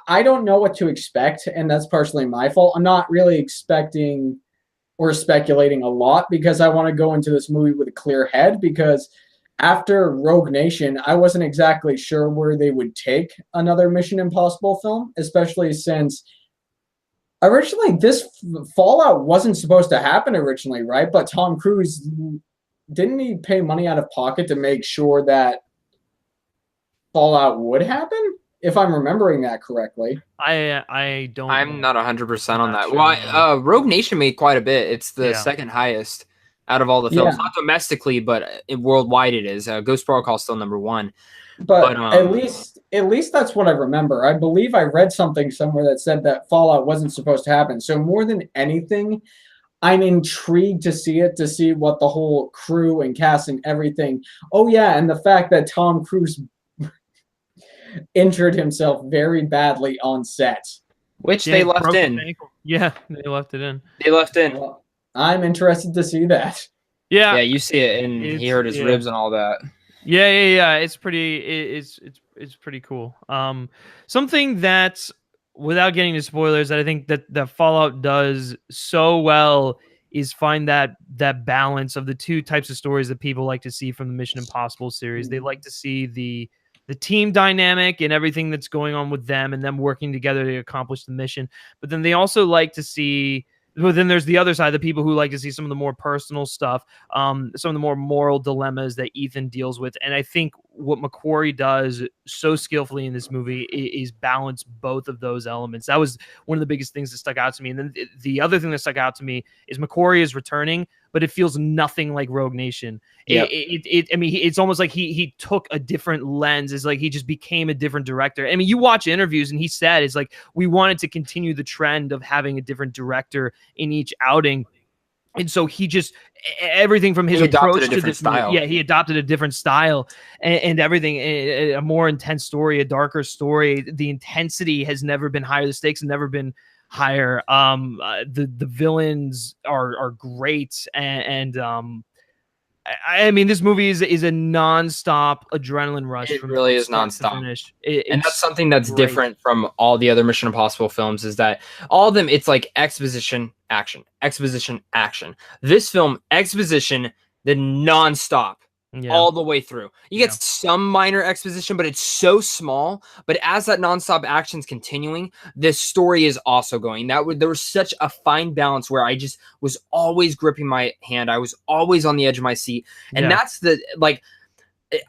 I don't know what to expect, and that's partially my fault. I'm not really expecting or speculating a lot because I want to go into this movie with a clear head, because after Rogue Nation, I wasn't exactly sure where they would take another Mission Impossible film, especially since originally this Fallout wasn't supposed to happen originally, right? But Tom Cruise, didn't he pay money out of pocket to make sure that Fallout would happen? If I'm remembering that correctly. I don't. I'm not 100% on Not that. sure, Well, Rogue Nation made quite a bit. It's the Yeah. second highest out of all the films, Yeah. not domestically, but worldwide it is. Ghost Protocol is still number one. But But, at least that's what I remember. I believe I read something somewhere that said that Fallout wasn't supposed to happen. So more than anything, I'm intrigued to see it, to see what the whole crew and cast and everything. Oh yeah, and the fact that Tom Cruise injured himself very badly on set. Which Yeah, they he left broke his in. ankle. Yeah, they left it in. They left in. Well, I'm interested to see that. Yeah, you see it, and he It's- hurt his yeah. ribs and all that. Yeah. It's pretty. It's pretty cool. Something that, without getting into spoilers, that I think that Fallout does so well is find that balance of the two types of stories that people like to see from the Mission Impossible series. They like to see the team dynamic and everything that's going on with them and them working together to accomplish the mission. But then they also like to see. But then there's the other side, the people who like to see some of the more personal stuff, some of the more moral dilemmas that Ethan deals with. And I think what McQuarrie does so skillfully in this movie is balance both of those elements. That was one of the biggest things that stuck out to me. And then the other thing that stuck out to me is McQuarrie is returning, but it feels nothing like Rogue Nation. Yep. I mean, it's almost like he took a different lens. It's like he just became a different director. I mean, you watch interviews and he said, it's like, we wanted to continue the trend of having a different director in each outing. And so he just, everything from his He adopted approach a to different this movie, style. yeah, he adopted a different style and everything, a more intense story, a darker story. The intensity has never been higher. The stakes have never been higher. The villains are great. I mean, this movie is a nonstop adrenaline rush. It from really is start to nonstop. finish. And that's It's something that's great. different from all the other Mission Impossible films, is that all of them, it's like exposition, action, exposition, action. This film, exposition, then nonstop. Yeah. All the way through. You get Yeah. some minor exposition, but it's so small. But as that nonstop action's continuing, this story is also going. There was such a fine balance where I just was always gripping my hand. I was always on the edge of my seat. And Yeah. that's the, like,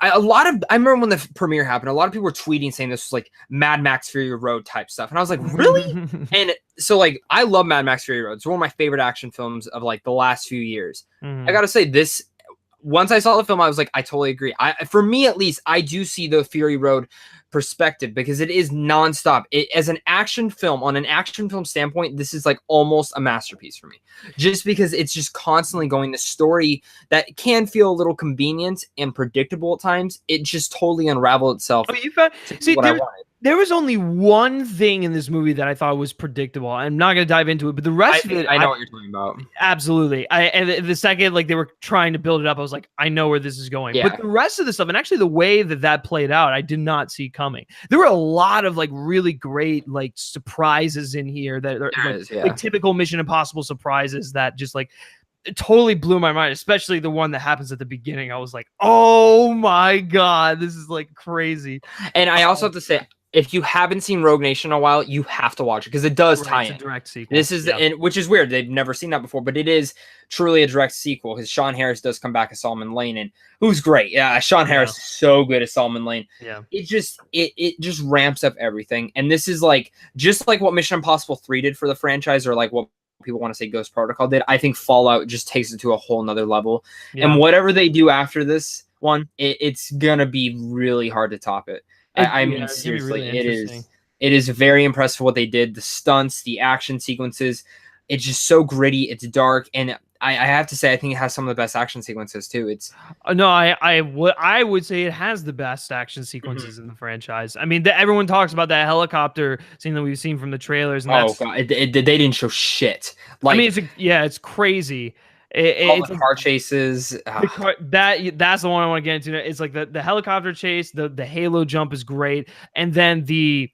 I remember when the premiere happened, a lot of people were tweeting saying this was like Mad Max Fury Road type stuff. And I was like, really? And so, like, I love Mad Max Fury Road. It's one of my favorite action films of like the last few years. Mhm. I gotta say, this, once I saw the film, I was like, I totally agree. For me, at least, I do see the Fury Road perspective because it is nonstop. As an action film, on an action film standpoint, this is like almost a masterpiece for me, just because it's just constantly going. The story that can feel a little convenient and predictable at times, it just totally unraveled itself. Oh, you found, to see, what I wanted. there was only one thing in this movie that I thought was predictable. I'm not going to dive into it, but the rest of it, I know what you're talking about. absolutely. And the second, like, they were trying to build it up, I was like, I know where this is going. Yeah. But the rest of the stuff, and actually the way that played out, I did not see coming. There were a lot of like really great like surprises in here that are There like, is, yeah. like typical Mission Impossible surprises that just like it totally blew my mind, especially the one that happens at the beginning. I was like, oh my God, this is like crazy. And I also have to say, if you haven't seen Rogue Nation in a while, you have to watch it because it does Right, tie it's a in. direct sequel. This is, Yeah. and which is weird. They've never seen that before, but it is truly a direct sequel because Sean Harris does come back as Solomon Lane, and who's great. Yeah, Sean Harris is so good as Solomon Lane. Yeah. It just ramps up everything. And this is like just like what Mission Impossible 3 did for the franchise, or like what people want to say Ghost Protocol did. I think Fallout just takes it to a whole nother level. Yeah. And whatever they do after this one, it's gonna be really hard to top it. I mean, it's gonna be seriously, really it interesting. is. It is very impressive what they did. The stunts, the action sequences. It's just so gritty. It's dark, and I have to say, I think it has some of the best action sequences too. It's No, I would say it has the best action sequences in the franchise. I mean, everyone talks about that helicopter scene that we've seen from the trailers, and oh that's, god, they didn't show shit. Like I mean, it's crazy. all It's the car chases. that's the one I want to get into. It's like the helicopter chase, the Halo jump is great, and then the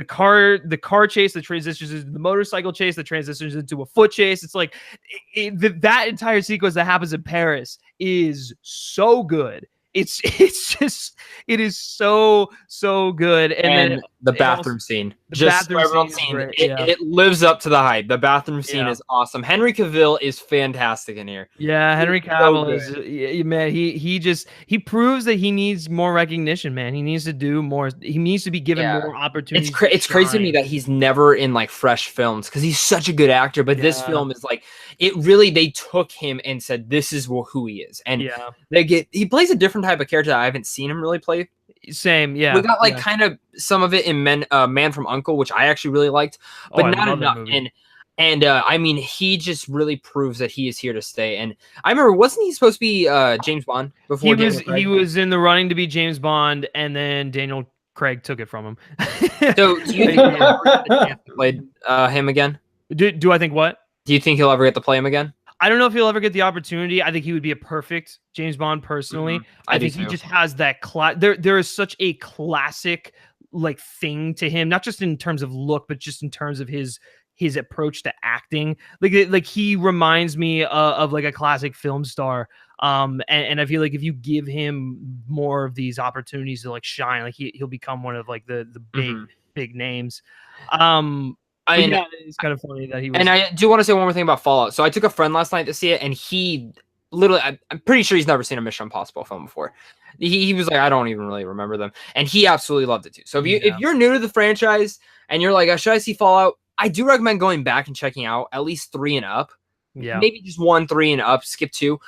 car chase that transitions into the motorcycle chase that transitions into a foot chase. It's like that entire sequence that happens in Paris is so good. it is so good. And then the it bathroom also- scene, the just bathroom everyone's scene is seen great, it, yeah. it lives up to the hype. The bathroom scene Yeah. is awesome. Henry Cavill is fantastic in here. Yeah, Henry He's so Cavill is good. man. He proves that he needs more recognition, man. He needs to do more. He needs to be given Yeah. more opportunities. It's crazy to me that he's never in like fresh films because he's such a good actor. But this Yeah. film is like it really they took him and said this is who he is, and Yeah, he plays a different type of character that I haven't seen him really play. same. Yeah, We got like yeah. kind of some of it in Man from Uncle, which I actually really liked, but I not love that enough. movie. And I mean, he just really proves that he is here to stay. And I remember, wasn't he supposed to be James Bond before? He was in the running to be James Bond, and then Daniel Craig took it from him. So do you think he'll ever get the chance to play him again? Do I think what? Do you think he'll ever get to play him again? I don't know if he'll ever get the opportunity. I think he would be a perfect James Bond personally. I I do think he too. just has that there is such a classic like thing to him, not just in terms of look, but just in terms of his approach to acting. Like he reminds me of like a classic film star. And I feel like if you give him more of these opportunities to like shine, like he'll become one of like the big names. Yeah, it's kind of funny that he was. And I do want to say one more thing about Fallout. So I took a friend last night to see it, and he literally, I'm pretty sure he's never seen a Mission Impossible film before. He was like, I don't even really remember them, and he absolutely loved it too. So if you're new to the franchise and you're like, should I see Fallout? I do recommend going back and checking out at least 3 and up. Yeah, Maybe just 1, 3 and up. Skip 2.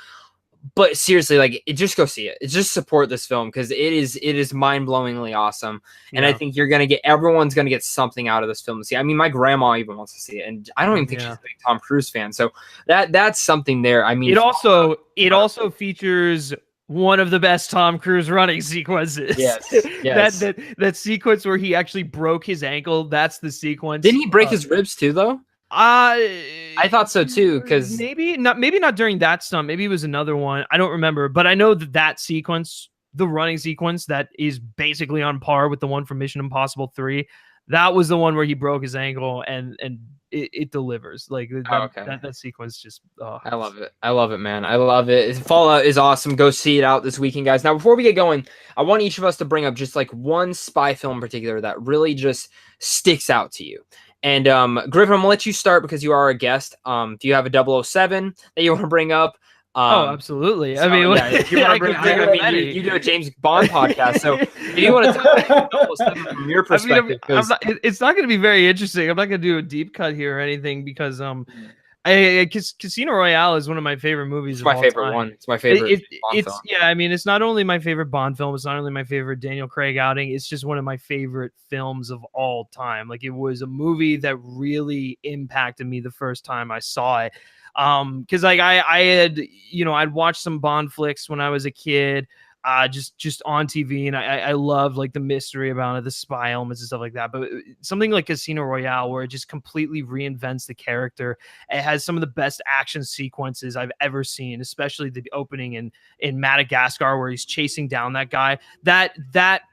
But seriously, like, just go see it. Just support this film because it is mind-blowingly awesome. And I think everyone's gonna get something out of this film to see. I mean, my grandma even wants to see it, and I don't even think she's a big Tom Cruise fan. So that's something there. I mean, it also features one of the best Tom Cruise running sequences. Yes. that sequence where he actually broke his ankle. That's the sequence. Didn't he break his ribs too, though? I thought so too, because maybe not during that stunt. Maybe it was another one. I don't remember, but I know that sequence, the running sequence, that is basically on par with the one from Mission Impossible 3. That was the one where he broke his ankle, and it delivers. Like that sequence just. I love it. I love it, man. I love it. Fallout is awesome. Go see it out this weekend, guys. Now, before we get going, I want each of us to bring up just like one spy film in particular that really just sticks out to you. And Griffin, I'm gonna let you start because you are a guest. Do you have a 007 that you want to bring up? Absolutely. So, I mean, if you want to bring up, you do a James Bond podcast, so if you want to talk about 007 from your perspective, it's not going to be very interesting. I'm not going to do a deep cut here or anything because Casino Royale is one of my favorite movies. It's my favorite one. It's my favorite. It's I mean, it's not only my favorite Bond film. It's not only my favorite Daniel Craig outing. It's just one of my favorite films of all time. Like, it was a movie that really impacted me the first time I saw it. Because like I had, I'd watched some Bond flicks when I was a kid. Just on TV, and I love like the mystery about it, the spy elements and stuff like that. But something like Casino Royale, where it just completely reinvents the character, it has some of the best action sequences I've ever seen, especially the opening in Madagascar where he's chasing down that guy. That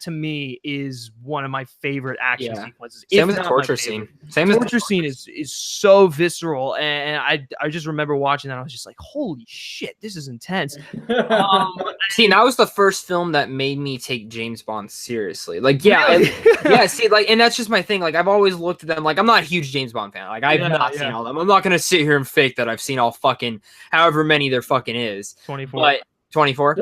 to me is one of my favorite action sequences. Same with the torture scene. The torture scene is so visceral, and I just remember watching that. I was just like, holy shit, this is intense. See, that was the first film that made me take James Bond seriously. Like, Really? See, like, and that's just my thing. Like, I've always looked at them like I'm not a huge James Bond fan. Like, I've not seen all of them. I'm not gonna sit here and fake that I've seen all fucking however many there fucking is. 24. But 24.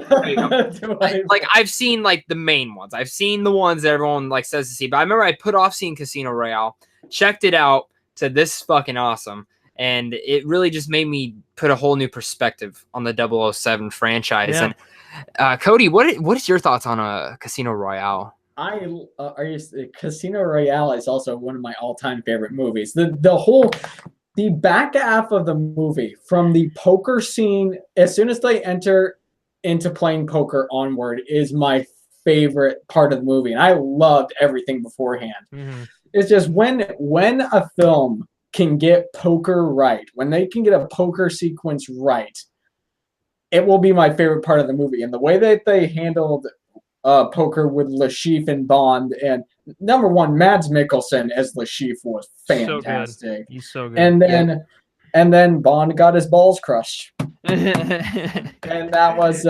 Like, I've seen like the main ones. I've seen the ones that everyone like says to see. But I remember I put off seeing Casino Royale, checked it out, said this is fucking awesome. And it really just made me put a whole new perspective on the 007 franchise. Yeah. And Cody, what is your thoughts on a Casino Royale? Casino Royale is also one of my all-time favorite movies. The back half of the movie, from the poker scene, as soon as they enter into playing poker onward, is my favorite part of the movie. And I loved everything beforehand. Mm-hmm. It's just when a film can get poker right, when they can get a poker sequence right, it will be my favorite part of the movie. And the way that they handled poker with Le Chiffre and Bond, and number one, Mads Mikkelsen as Le Chiffre was fantastic. He's so good. And then Bond got his balls crushed. And that was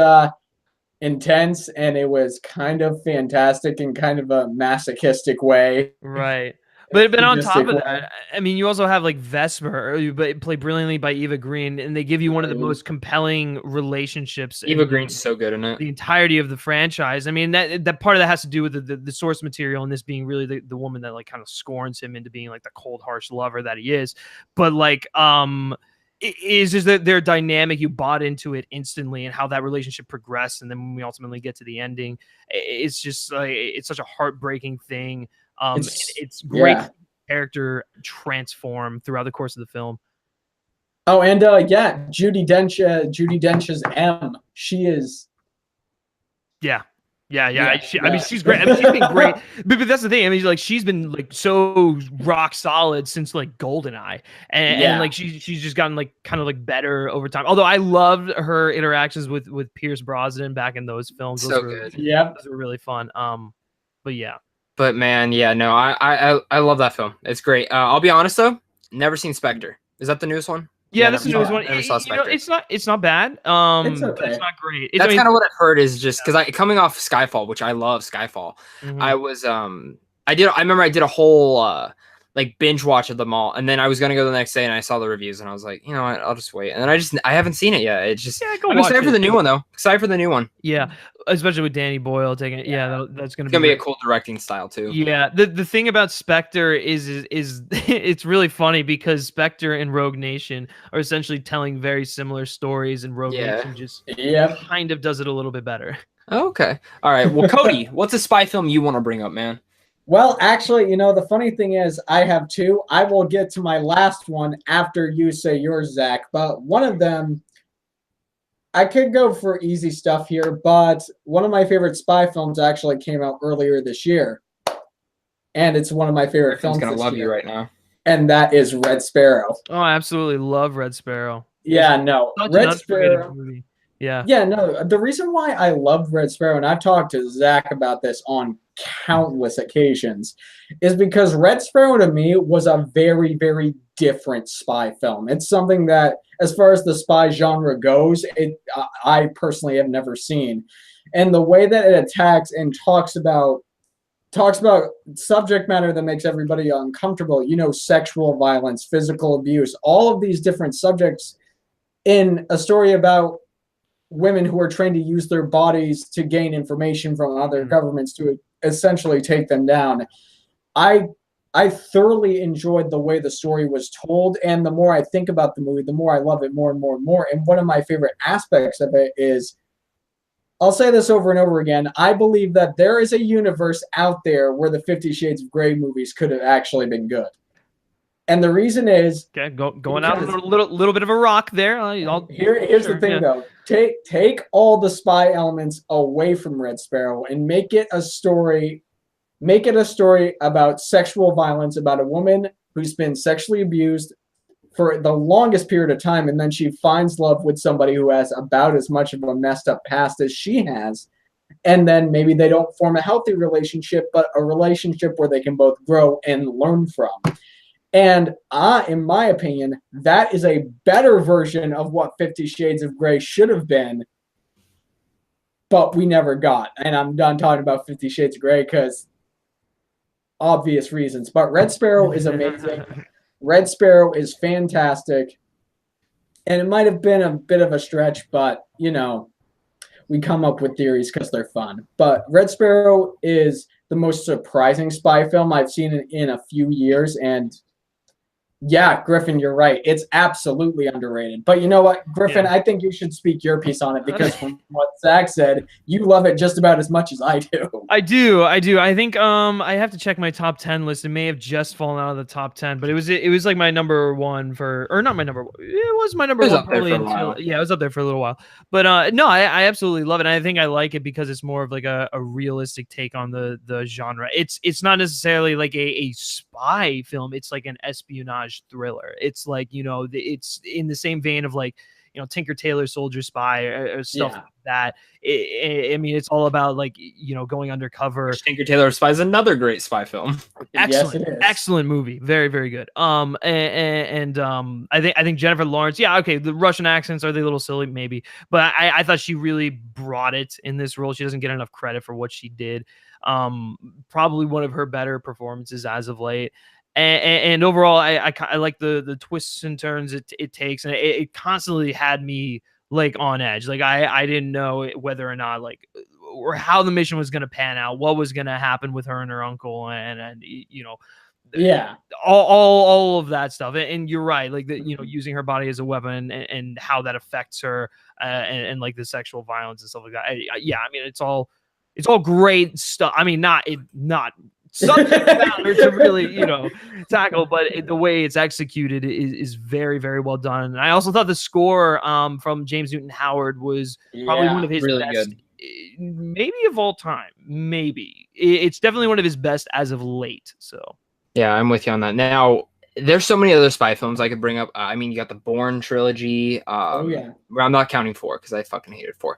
intense, and it was kind of fantastic in kind of a masochistic way. Right. But on top of Sadistic way. that, I mean, you also have like Vesper, but played brilliantly by Eva Green, and they give you one of the most compelling relationships Eva in Green's so good in it. the entirety of the franchise. I mean, that part of that has to do with the source material and this being really the woman that like kind of scorns him into being like the cold, harsh lover that he is. But like, it is just that their dynamic, you bought into it instantly, and how that relationship progressed, and then when we ultimately get to the ending, it's just like it's such a heartbreaking thing. It's great character transform throughout the course of the film. Oh, and Judi Dench's M. She is. Yeah. I mean, she's great. I mean, she's been great. But that's the thing. I mean, like she's been like so rock solid since like GoldenEye, and like she's just gotten like kind of like better over time. Although I loved her interactions with Pierce Brosnan back in those films. So good. Yeah, those were really fun. But yeah. But man, yeah, no, I love that film. It's great. I'll be honest though, never seen Spectre. Is that the newest one? Yeah, this is the newest one. Never saw Spectre. It's not bad. It's okay. But it's not great. That's kind of what I've heard is just because coming off Skyfall, which I love Skyfall. Mhm. I was I remember I did a whole like binge watch of them all, and then I was gonna go the next day and I saw the reviews and I was like, you know what, I'll just wait. And then I haven't seen it yet. It's just I'm excited for the new one though. Excited for the new one. Yeah, especially with Danny Boyle taking it. Yeah, that's gonna be a cool directing style too. Yeah, the thing about Spectre is it's really funny because Spectre and Rogue Nation are essentially telling very similar stories, and Rogue Nation just kind of does it a little bit better. Okay, all right. Well, Cody, what's a spy film you want to bring up, man? Well, actually, you know, the funny thing is I have two. I will get to my last one after you say yours, Zach. But one of them, I could go for easy stuff here, but one of my favorite spy films actually came out earlier this year. And it's one of my favorite films. I'm going to love you right now. And that is Red Sparrow. Oh, I absolutely love Red Sparrow. Yeah, no. Red Sparrow. Movie. Yeah. Yeah, no. The reason why I love Red Sparrow, and I've talked to Zach about this on countless occasions, is because Red Sparrow to me was a very, very different spy film. It's something that, as far as the spy genre goes, I personally have never seen. And the way that it attacks and talks about subject matter that makes everybody uncomfortable, you know, sexual violence, physical abuse, all of these different subjects in a story about women who are trained to use their bodies to gain information from other governments to essentially take them down. I thoroughly enjoyed the way the story was told, and the more I think about the movie, the more I love it more and more and more. And one of my favorite aspects of it is, I'll say this over and over again, I believe that there is a universe out there where the 50 Shades of Grey movies could have actually been good. And the reason is going out a little bit of a rock there. Here's the thing though. Take all the spy elements away from Red Sparrow and make it a story about sexual violence, about a woman who's been sexually abused for the longest period of time, and then she finds love with somebody who has about as much of a messed up past as she has. And then maybe they don't form a healthy relationship, but a relationship where they can both grow and learn from. And in my opinion, that is a better version of what 50 Shades of Grey should have been, but we never got. And I'm done talking about 50 Shades of Grey because obvious reasons. But Red Sparrow is amazing. Red Sparrow is fantastic. And it might have been a bit of a stretch, but, you know, we come up with theories because they're fun. But Red Sparrow is the most surprising spy film I've seen in a few years, and yeah, Griffin, you're right. It's absolutely underrated. But you know what, Griffin, I think you should speak your piece on it because from what Zach said, you love it just about as much as I do. I do. I think I have to check my top 10 list. It may have just fallen out of the top 10, but it was like my number one or not my number one. It was my number one probably until it was up there for a little while. But no, I absolutely love it. And I think I like it because it's more of like a realistic take on the genre. It's not necessarily like a spy film. It's like an espionage thriller. It's like, you know, it's in the same vein of like, Tinker Tailor Soldier Spy or stuff Yeah. like that. I mean, it's all about like going undercover. Tinker Tailor Spy is another great spy film. Excellent, Yes, it is. excellent movie. Very, very good. I think Jennifer Lawrence. Yeah, okay. The Russian accents, are they a little silly? Maybe, but I thought she really brought it in this role. She doesn't get enough credit for what she did. Probably one of her better performances as of late. And overall, I like the twists and turns it takes, and it constantly had me like on edge. Like I didn't know whether or not or how the mission was going to pan out, what was going to happen with her and her uncle, and Yeah. all of that stuff. And you're right, like using her body as a weapon and how that affects her, and like the sexual violence and stuff like that. I mean, it's all great stuff. I mean, not something about her to really tackle, but the way it's executed is very, very well done. And I also thought the score from James Newton Howard was probably one of his really best, good. maybe of all time. Maybe it's definitely one of his best as of late. So Yeah, I'm with you on that. Now, there's so many other spy films I could bring up. I mean, you got the Bourne trilogy. Yeah. Where I'm not counting 4 because I fucking hated 4.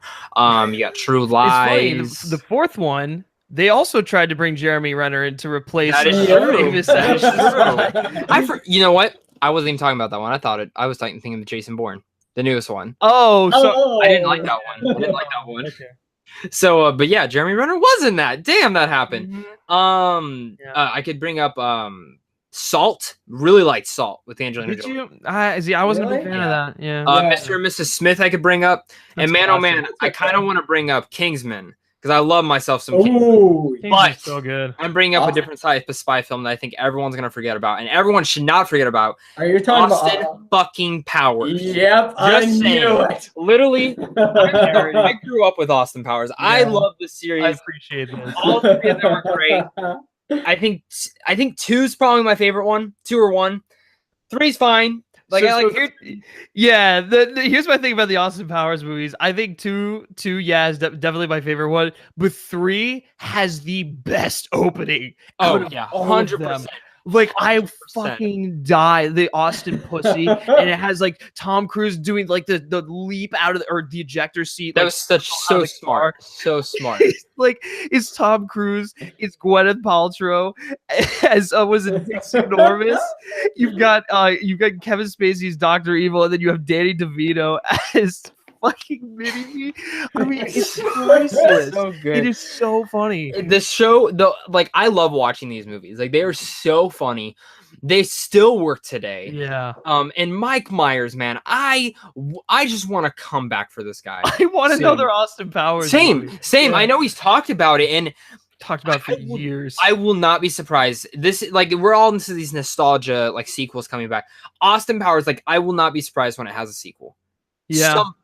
You got True it's funny, Lies. the fourth one. They also tried to bring Jeremy Renner in to replace That is the true. famous That is actor. true. You know what? I wasn't even talking about that one. I was thinking of Jason Bourne, the newest one. Oh, so I didn't like that one. I didn't like that one. Okay. So, but yeah, Jeremy Renner was in that. Damn, that happened. Mhm. Yeah. I could bring up Salt. Really liked Salt with Angelina Did Jolie. you? I wasn't a big Really? fan of that. Yeah. Yeah. Mr. and Mrs. Smith, I could bring up. That's And man, oh man, classic. I kind of want to bring up Kingsman because I love myself some Kingsman. Ooh. But- so good. I'm bringing up a Awesome. different type of spy film that I think everyone's gonna forget about, and everyone should not forget about. Are you talking Austin about? fucking Powers. Yep, I Just knew saying. it. Literally, I grew up with Austin Powers. I Yeah. love the I series. appreciate this. All 3 of them are great. I think 2's probably my favorite one. 2 or 1. 3's fine. Like Yeah. Here's my thing about the Austin Powers movies. I think two, yeah, is definitely my favorite one. But 3 has the best opening. out oh of yeah, all of 100%. them. Like I 100%. fucking die. The Austin pussy, and it has like Tom Cruise doing like the leap out of the ejector seat. That like, was such out so of the car. smart. So smart. Like it's Tom Cruise, it's Gwyneth Paltrow as was it Dixie Normus. You've got Kevin Spacey's Dr. Evil, and then you have Danny DeVito as fucking Mini-Me. I mean, it's priceless. So It good. is so funny. The show, I love watching these movies. Like they are so funny. They still work today. Yeah. And Mike Myers, man, I just want to come back for this guy. I want Same. another Austin Powers movie. Same. Yeah. I know he's talked about it, and Talked about it for I will- years. I will not be surprised. This, like, we're all into these nostalgia, like, sequels coming back. Austin Powers, like, I will not be surprised when it has a sequel. Yeah. Something.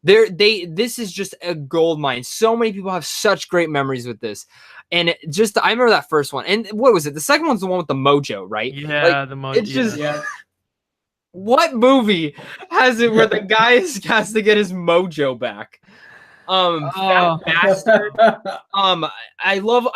This is just a gold mine. So many people have such great memories with this. And I remember that first one. And what was it? The second one's the one with the mojo, right? Yeah, Like, it's just Yeah. what movie has it where the guy has to get his mojo back? Fat Bastard. I love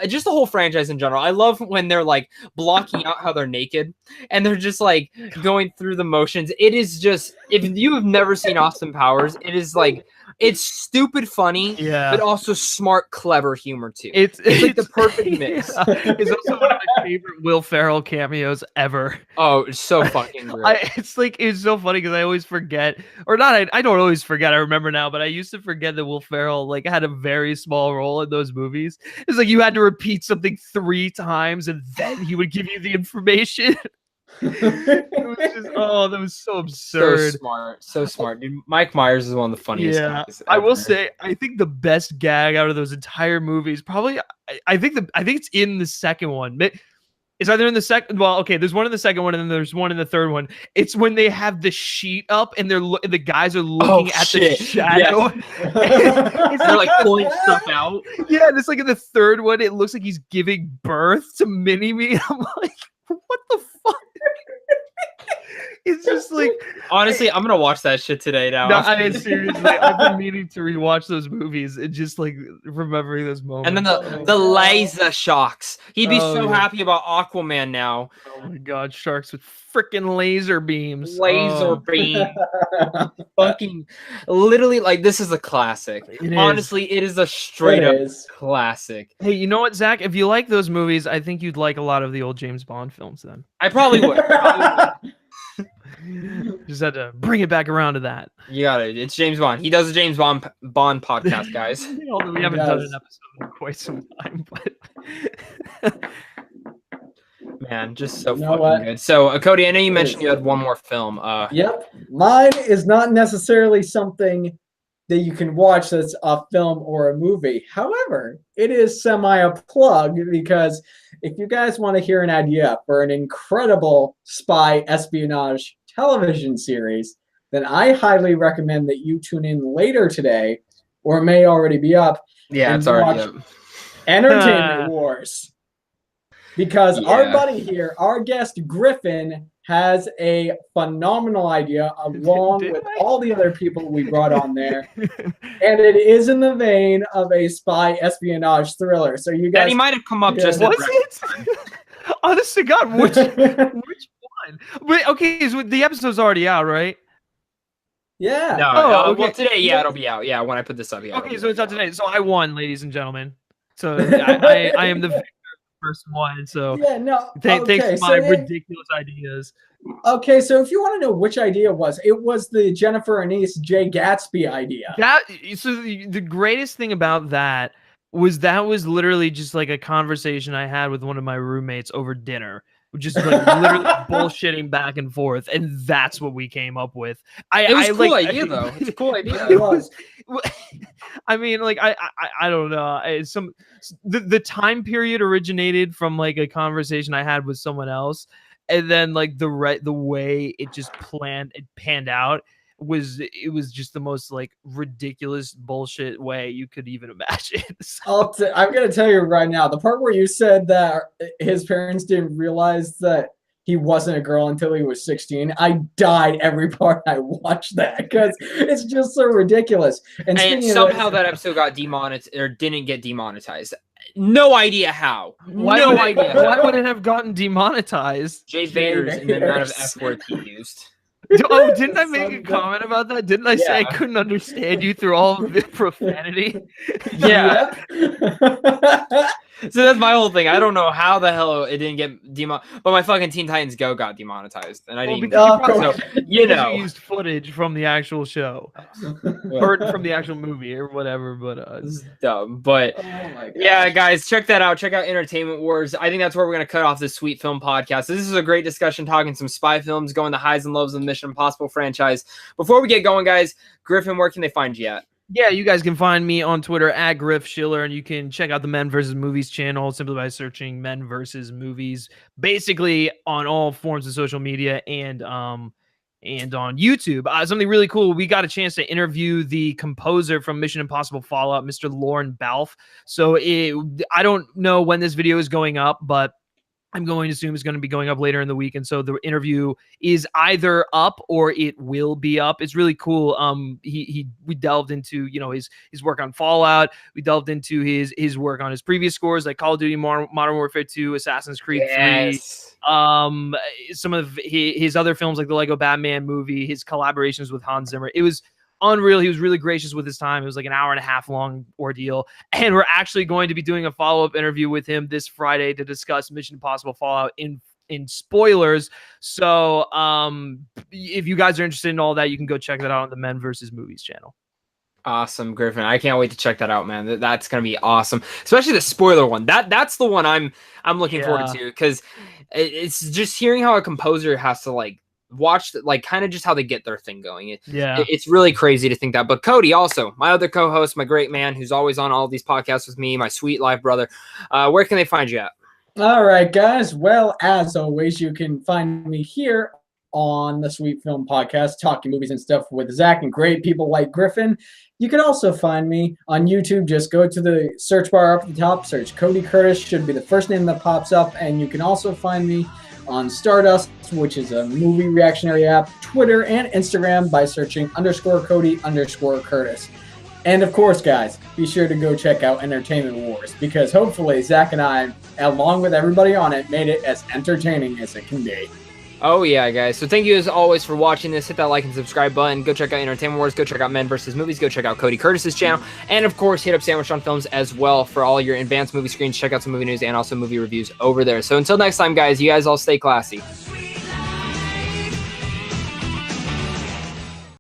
just the whole franchise in general. I love when they're like blocking out how they're naked and they're just like going through the motions. It is just, if you have never seen Austin Powers, it is like, it's stupid funny, Yeah. but also smart, clever humor too. It's like the perfect mix. Yeah. It's also one of my favorite Will Ferrell cameos ever. Oh, it's so fucking great. It's so funny because I always forget, or not. I don't always forget. I remember now, but I used to forget that Will Ferrell like had a very small role in those movies. It's like you had to repeat something 3 times, and then he would give you the information. It was just, that was so absurd. So smart, dude. Mike Myers is one of the funniest guys. I will ever. say, I think the best gag out of those entire movies, probably, I think it's in the second one. It's either in the second. Well, okay, there's one in the second one, and then there's one in the third one. It's when they have the sheet up, and the guys are looking at shit. the shadow. It's they're like pulling stuff out. Yeah, and it's like in the third one, it looks like he's giving birth to Mini-Me. I'm like, what the fuck? It's just like Honestly, I'm gonna watch that shit today now. no, I mean, seriously, I've been meaning to rewatch those movies and just like remembering those moments. And then the laser sharks. He'd be Oh, so yeah. happy about Aquaman now. Oh my god, sharks with freaking laser beams. Laser Oh, beam. Fucking literally, like, this is a classic. it is. Honestly, it is a straight It up is. classic. Hey, you know what, Zach? If you like those movies, I think you'd like a lot of the old James Bond films then. I probably would. Just had to bring it back around to that. You got it. It's James Bond. He does a James Bond podcast, guys. Although we haven't done does. an episode in quite some time, but Man, just so You know fucking what? good. So, Cody, I know you It mentioned is. you had one more film. Yep. Mine is not necessarily something that you can watch that's a film or a movie. However, it is semi a plug because if you guys want to hear an idea for an incredible spy espionage television series, then I highly recommend that you tune in later today, or it may already be up, Yeah, And it's already watch- up. Entertainment Wars. Because our Yeah. buddy here, our guest Griffin, has a phenomenal idea along Did with I? all the other people we brought on there. And it is in the vein of a spy espionage thriller. So you And guys he might have come up Yeah. just at was the right it? Honest to God, which one? Wait, okay, so the episode's already out, right? Yeah. No, Oh, well, okay. today, yeah, it'll be out. Yeah, when I put this up, yeah. Okay, it'll so be it's out out. today. So I won, ladies and gentlemen. So I am the victor of the first one. So Yeah, no. thanks okay, to my so ridiculous ideas. okay, so if you want to know which idea it was the Jennifer Aniston Jay Gatsby idea. That so the greatest thing about that was literally just like a conversation I had with one of my roommates over dinner. Just like literally bullshitting back and forth, and that's what we came up with. It was I a cool like, idea, though. It's a cool idea. It was. I mean, like I don't know. The time period originated from like a conversation I had with someone else, and then like the way it just panned out was just the most like ridiculous bullshit way you could even imagine. So- I'm going to tell you right now, the part where you said that his parents didn't realize that he wasn't a girl until he was 16, I died every part I watched that because it's just so ridiculous. And, And speaking of somehow that episode got demonetized or didn't get demonetized. No idea how. Why No would idea. Why would it have gotten demonetized? Jay Jay Vader's and the amount of Vaders. F words he used. Oh, didn't I make a Son of a- comment about that? Didn't I say I Yeah. couldn't understand you through all of the profanity? Yeah. Yep. So that's my whole thing. I don't know how the hell it didn't get demonetized, but my fucking Teen Titans Go got demonetized, and I Well, didn't. because Oh, you so probably- you because know, used footage from the actual show or from the actual movie or whatever. But this is dumb. But Oh my yeah, gosh. guys, check that out. Check out Entertainment Wars. I think that's where we're gonna cut off this sweet film podcast. This is a great discussion, talking some spy films, going the highs and lows of the Mission Impossible franchise. Before we get going, guys, Griffin, where can they find you at? yeah, you guys can find me on Twitter at Griff Schiller, and you can check out the Men vs. Movies channel simply by searching Men vs. Movies, basically on all forms of social media and on YouTube. Something really cool. We got a chance to interview the composer from Mission Impossible Fallout, Mr. Lauren Balfe. So I don't know when this video is going up, but I'm going to assume it's going to be going up later in the week. And so the interview is either up or it will be up. It's really cool. We delved into, his work on Fallout. We delved into his work on his previous scores like Call of Duty Modern Warfare 2, Assassin's Creed 3. Some of his other films like the Lego Batman movie, his collaborations with Hans Zimmer. It was unreal. He was really gracious with his time. It was like an hour and a half long ordeal. And we're actually going to be doing a follow-up interview with him this Friday to discuss Mission Impossible Fallout in spoilers. So if you guys are interested in all that, you can go check that out on the Men vs. Movies channel. Awesome, Griffin. I can't wait to check that out, man. That's gonna be awesome. Especially the spoiler one. That's the one I'm looking forward to, because it's just hearing how a composer has to like watch like kind of just how they get their thing going. It's really crazy to think that. But Cody, also my other co-host, my great man who's always on all these podcasts with me, my sweet live brother, where can they find you at? All right, guys. Well, as always, you can find me here on the Sweet Film Podcast, talking movies and stuff with Zach and great people like Griffin. You can also find me on YouTube. Just go to the search bar up at the top, search Cody Curtis, should be the first name that pops up. And you can also find me on Stardust, which is a movie reactionary app, Twitter, and Instagram by searching _Cody_Curtis. And of course, guys, be sure to go check out Entertainment Wars, because hopefully Zach and I, along with everybody on it, made it as entertaining as it can be. Oh yeah, guys. So thank you as always for watching this. Hit that like and subscribe button. Go check out Entertainment Wars. Go check out Men vs. Movies. Go check out Cody Curtis's channel. And of course, hit up Sandwich on Films as well for all your advanced movie screens. Check out some movie news and also movie reviews over there. So until next time, guys, you guys all stay classy.